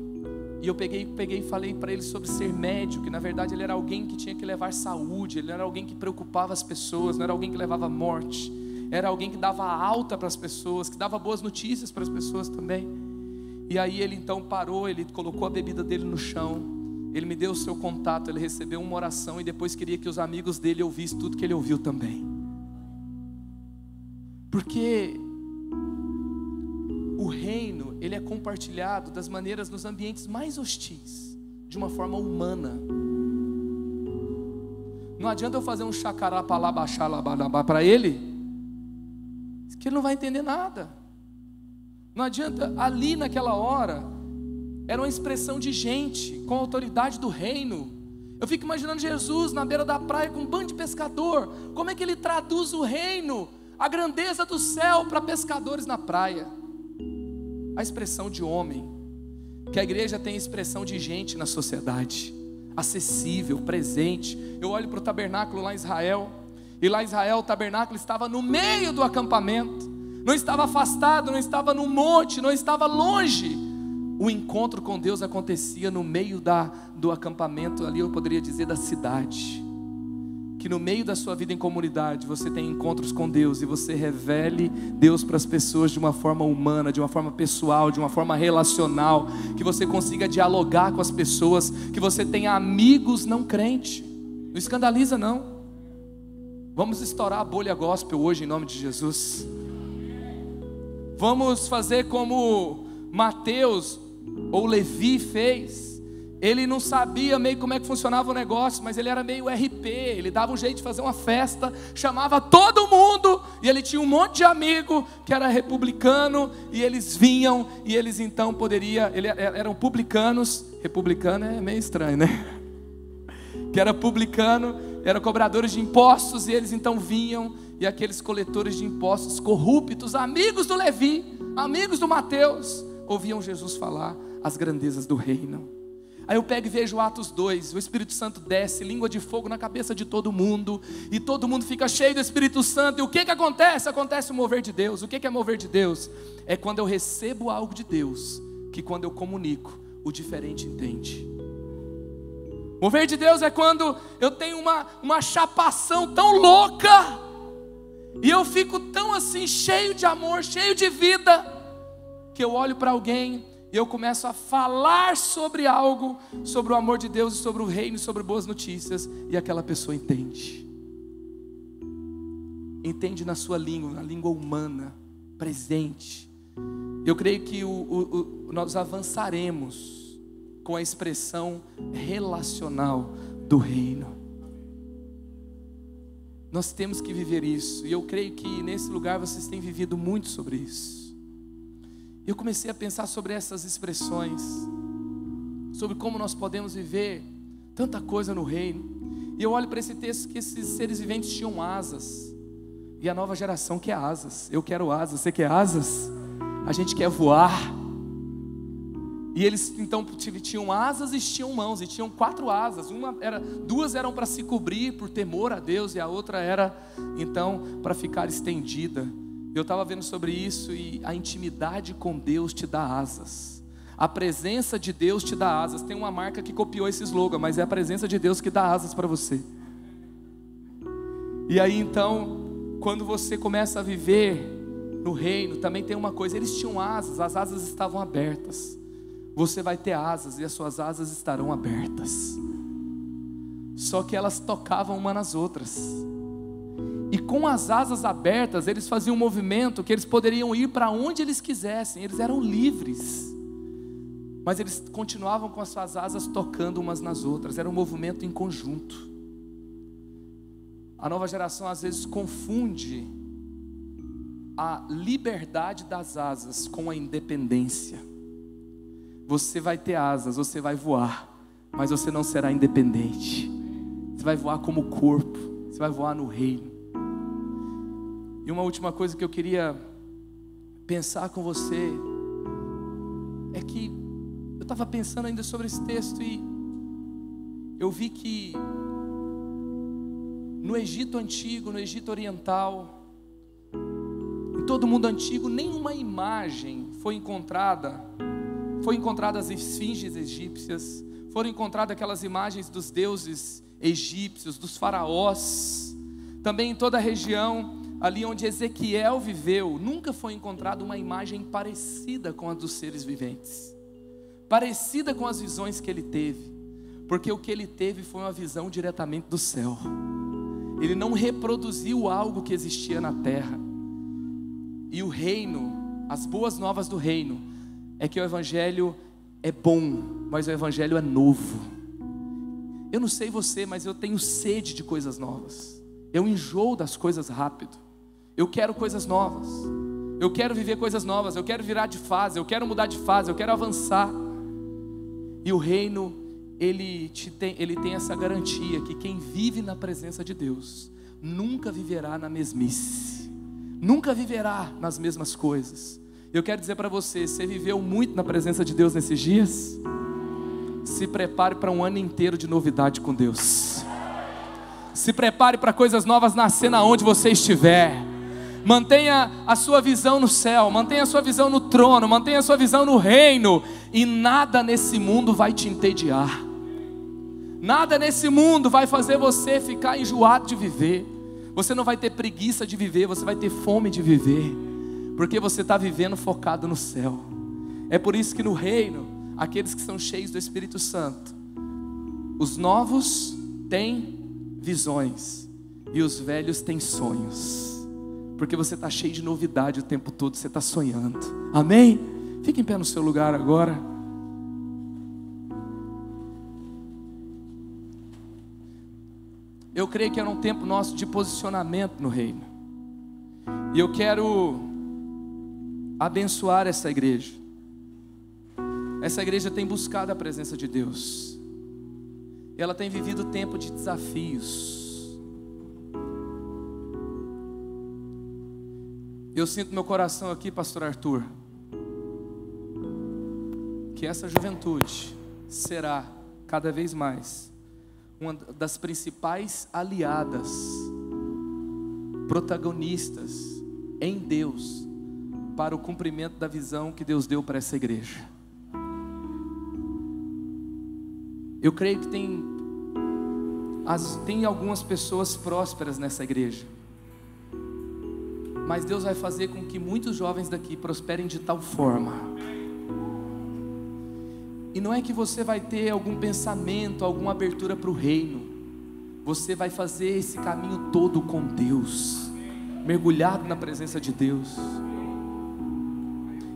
eu peguei e falei para ele sobre ser médico, que na verdade ele era alguém que tinha que levar saúde, ele era alguém que preocupava as pessoas, não era alguém que levava morte, era alguém que dava alta para as pessoas, que dava boas notícias para as pessoas também. E aí ele então parou, ele colocou a bebida dele no chão, ele me deu o seu contato, ele recebeu uma oração, e depois queria que os amigos dele ouvissem tudo que ele ouviu também. Porque o reino, ele é compartilhado das maneiras, nos ambientes mais hostis, de uma forma humana. Não adianta eu fazer um chacarapalá, baixalá, para ele, que ele não vai entender nada. Não adianta, ali naquela hora, era uma expressão de gente com a autoridade do reino. Eu fico imaginando Jesus na beira da praia com um bando de pescador. Como é que ele traduz o reino, a grandeza do céu para pescadores na praia? A expressão de homem. Que a igreja tem a expressão de gente na sociedade, acessível, presente. Eu olho para o tabernáculo lá em Israel, e lá em Israel o tabernáculo estava no meio do acampamento, não estava afastado, não estava no monte, não estava longe. O encontro com Deus acontecia no meio do acampamento, ali eu poderia dizer da cidade. Que no meio da sua vida em comunidade você tem encontros com Deus e você revele Deus para as pessoas de uma forma humana, de uma forma pessoal, de uma forma relacional, que você consiga dialogar com as pessoas, que você tenha amigos não crentes. Não escandaliza não. Vamos estourar a bolha gospel hoje em nome de Jesus. Vamos fazer como Mateus ou Levi fez. Ele não sabia meio como é que funcionava o negócio, mas ele era meio RP, ele dava um jeito de fazer uma festa, chamava todo mundo, e ele tinha um monte de amigo que era republicano, e eles vinham, e eles então eram publicanos. Republicano é meio estranho, né? Que era publicano, eram cobradores de impostos, e eles então vinham, e aqueles coletores de impostos corruptos, amigos do Levi, amigos do Mateus, ouviam Jesus falar as grandezas do reino. Aí eu pego e vejo Atos 2, o Espírito Santo desce, língua de fogo na cabeça de todo mundo, e todo mundo fica cheio do Espírito Santo. E o que acontece? Acontece o mover de Deus. O que é mover de Deus? É quando eu recebo algo de Deus, que quando eu comunico, o diferente entende. Mover de Deus é quando eu tenho uma chapação tão louca, e eu fico tão assim, cheio de amor, cheio de vida, que eu olho para alguém e eu começo a falar sobre algo, sobre o amor de Deus, sobre o reino, sobre boas notícias, e aquela pessoa entende. Entende na sua língua, na língua humana, presente. Eu creio que nós avançaremos com a expressão relacional do reino. Nós temos que viver isso, e eu creio que nesse lugar vocês têm vivido muito sobre isso. Eu comecei a pensar sobre essas expressões, sobre como nós podemos viver tanta coisa no reino. E eu olho para esse texto que esses seres viventes tinham asas, e a nova geração quer asas. Eu quero asas, você quer asas? A gente quer voar. E eles então tinham asas e tinham mãos, e tinham 4 asas. Duas eram para se cobrir por temor a Deus, e a outra era então para ficar estendida. Eu estava vendo sobre isso, e a intimidade com Deus te dá asas. A presença de Deus te dá asas. Tem uma marca que copiou esse slogan, mas é a presença de Deus que dá asas para você. E aí então, quando você começa a viver no reino, também tem uma coisa, eles tinham asas, as asas estavam abertas. Você vai ter asas, e as suas asas estarão abertas. Só que elas tocavam uma nas outras. E com as asas abertas, eles faziam um movimento que eles poderiam ir para onde eles quisessem. Eles eram livres, mas eles continuavam com as suas asas tocando umas nas outras. Era um movimento em conjunto. A nova geração às vezes confunde a liberdade das asas com a independência. Você vai ter asas, você vai voar, mas você não será independente. Você vai voar como corpo, você vai voar no reino. E uma última coisa que eu queria pensar com você é que eu estava pensando ainda sobre esse texto, e eu vi que no Egito antigo, no Egito oriental, em todo o mundo antigo, nenhuma imagem foi encontrada. Foram encontradas as esfinges egípcias, foram encontradas aquelas imagens dos deuses egípcios, dos faraós. Também em toda a região ali onde Ezequiel viveu, nunca foi encontrada uma imagem parecida com a dos seres viventes, parecida com as visões que ele teve, porque o que ele teve foi uma visão diretamente do céu. Ele não reproduziu algo que existia na terra. E o reino, as boas novas do reino, é que o evangelho é bom, mas o evangelho é novo. Eu não sei você, mas eu tenho sede de coisas novas. Eu enjoo das coisas rápido. Eu quero coisas novas. Eu quero viver coisas novas, eu quero virar de fase, eu quero mudar de fase, eu quero avançar. E o reino, ele tem essa garantia que quem vive na presença de Deus nunca viverá na mesmice, nunca viverá nas mesmas coisas. Eu quero dizer para você, você viveu muito na presença de Deus nesses dias? Se prepare para um ano inteiro de novidade com Deus. Se prepare para coisas novas nascer onde você estiver. Mantenha a sua visão no céu, mantenha a sua visão no trono, mantenha a sua visão no reino. E nada nesse mundo vai te entediar. Nada nesse mundo vai fazer você ficar enjoado de viver. Você não vai ter preguiça de viver, você vai ter fome de viver. Porque você está vivendo focado no céu. É por isso que no reino, aqueles que são cheios do Espírito Santo, os novos têm visões e os velhos têm sonhos. Porque você está cheio de novidade o tempo todo, você está sonhando. Amém? Fique em pé no seu lugar agora. Eu creio que era um tempo nosso de posicionamento no reino. E eu quero abençoar essa igreja. Essa igreja tem buscado a presença de Deus. Ela tem vivido tempo de desafios. Eu sinto no meu coração aqui, pastor Arthur, que essa juventude será cada vez mais uma das principais aliadas, protagonistas em Deus, para o cumprimento da visão que Deus deu para essa igreja. Eu creio que tem algumas pessoas prósperas nessa igreja, mas Deus vai fazer com que muitos jovens daqui prosperem de tal forma. E não é que você vai ter algum pensamento, alguma abertura para o reino. Você vai fazer esse caminho todo com Deus, mergulhado na presença de Deus.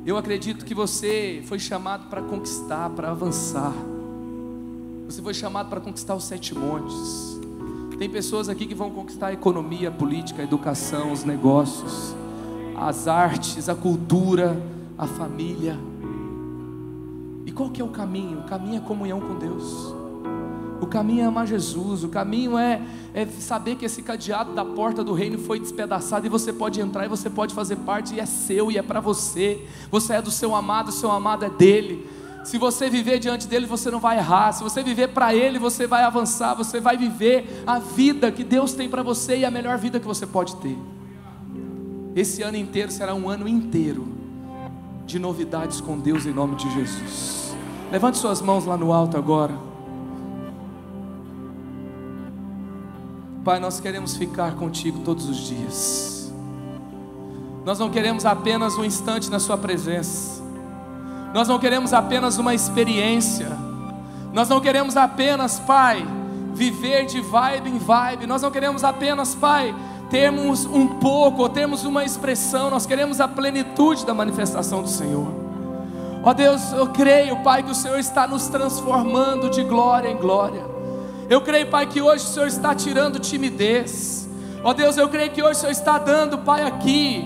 Eu acredito que você foi chamado para conquistar, para avançar. Você foi chamado para conquistar os 7 montes. Tem pessoas aqui que vão conquistar a economia, a política, a educação, os negócios, as artes, a cultura, a família. E qual que é o caminho? O caminho é comunhão com Deus. O caminho é amar Jesus. O caminho é saber que esse cadeado da porta do reino foi despedaçado e você pode entrar e você pode fazer parte, e é seu e é para você. Você é do seu amado, o seu amado é dele. Se você viver diante dele, você não vai errar. Se você viver para ele, você vai avançar. Você vai viver a vida que Deus tem para você, e a melhor vida que você pode ter. Esse ano inteiro será um ano inteiro de novidades com Deus, em nome de Jesus. Levante suas mãos lá no alto agora. Pai, nós queremos ficar contigo todos os dias. Nós não queremos apenas um instante na sua presença. Nós não queremos apenas uma experiência. Nós não queremos apenas, Pai, viver de vibe em vibe. Nós não queremos apenas, Pai, termos um pouco ou termos uma expressão. Nós queremos a plenitude da manifestação do Senhor. Ó Deus, eu creio, Pai, que o Senhor está nos transformando de glória em glória. Eu creio, Pai, que hoje o Senhor está tirando timidez. Ó Deus, eu creio que hoje o Senhor está dando, Pai, aqui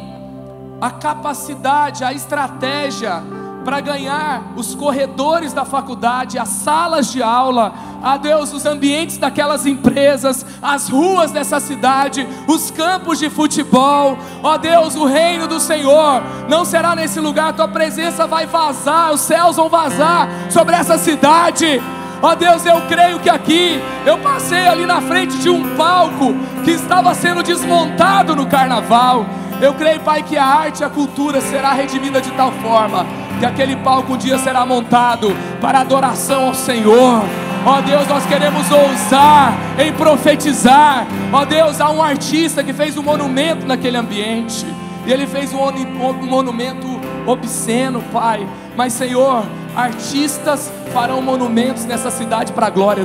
a capacidade, a estratégia para ganhar os corredores da faculdade, as salas de aula, a Deus, os ambientes daquelas empresas, as ruas dessa cidade, os campos de futebol. Ó Deus, o reino do Senhor não será nesse lugar. A tua presença vai vazar, os céus vão vazar sobre essa cidade. Ó Deus, eu creio que aqui, eu passei ali na frente de um palco que estava sendo desmontado no carnaval. Eu creio, Pai, que a arte e a cultura será redimida de tal forma que aquele palco um dia será montado para adoração ao Senhor. Ó Deus, nós queremos ousar em profetizar. Ó Deus, há um artista que fez um monumento naquele ambiente, e ele fez um monumento obsceno, Pai. Mas, Senhor, artistas farão monumentos nessa cidade para a glória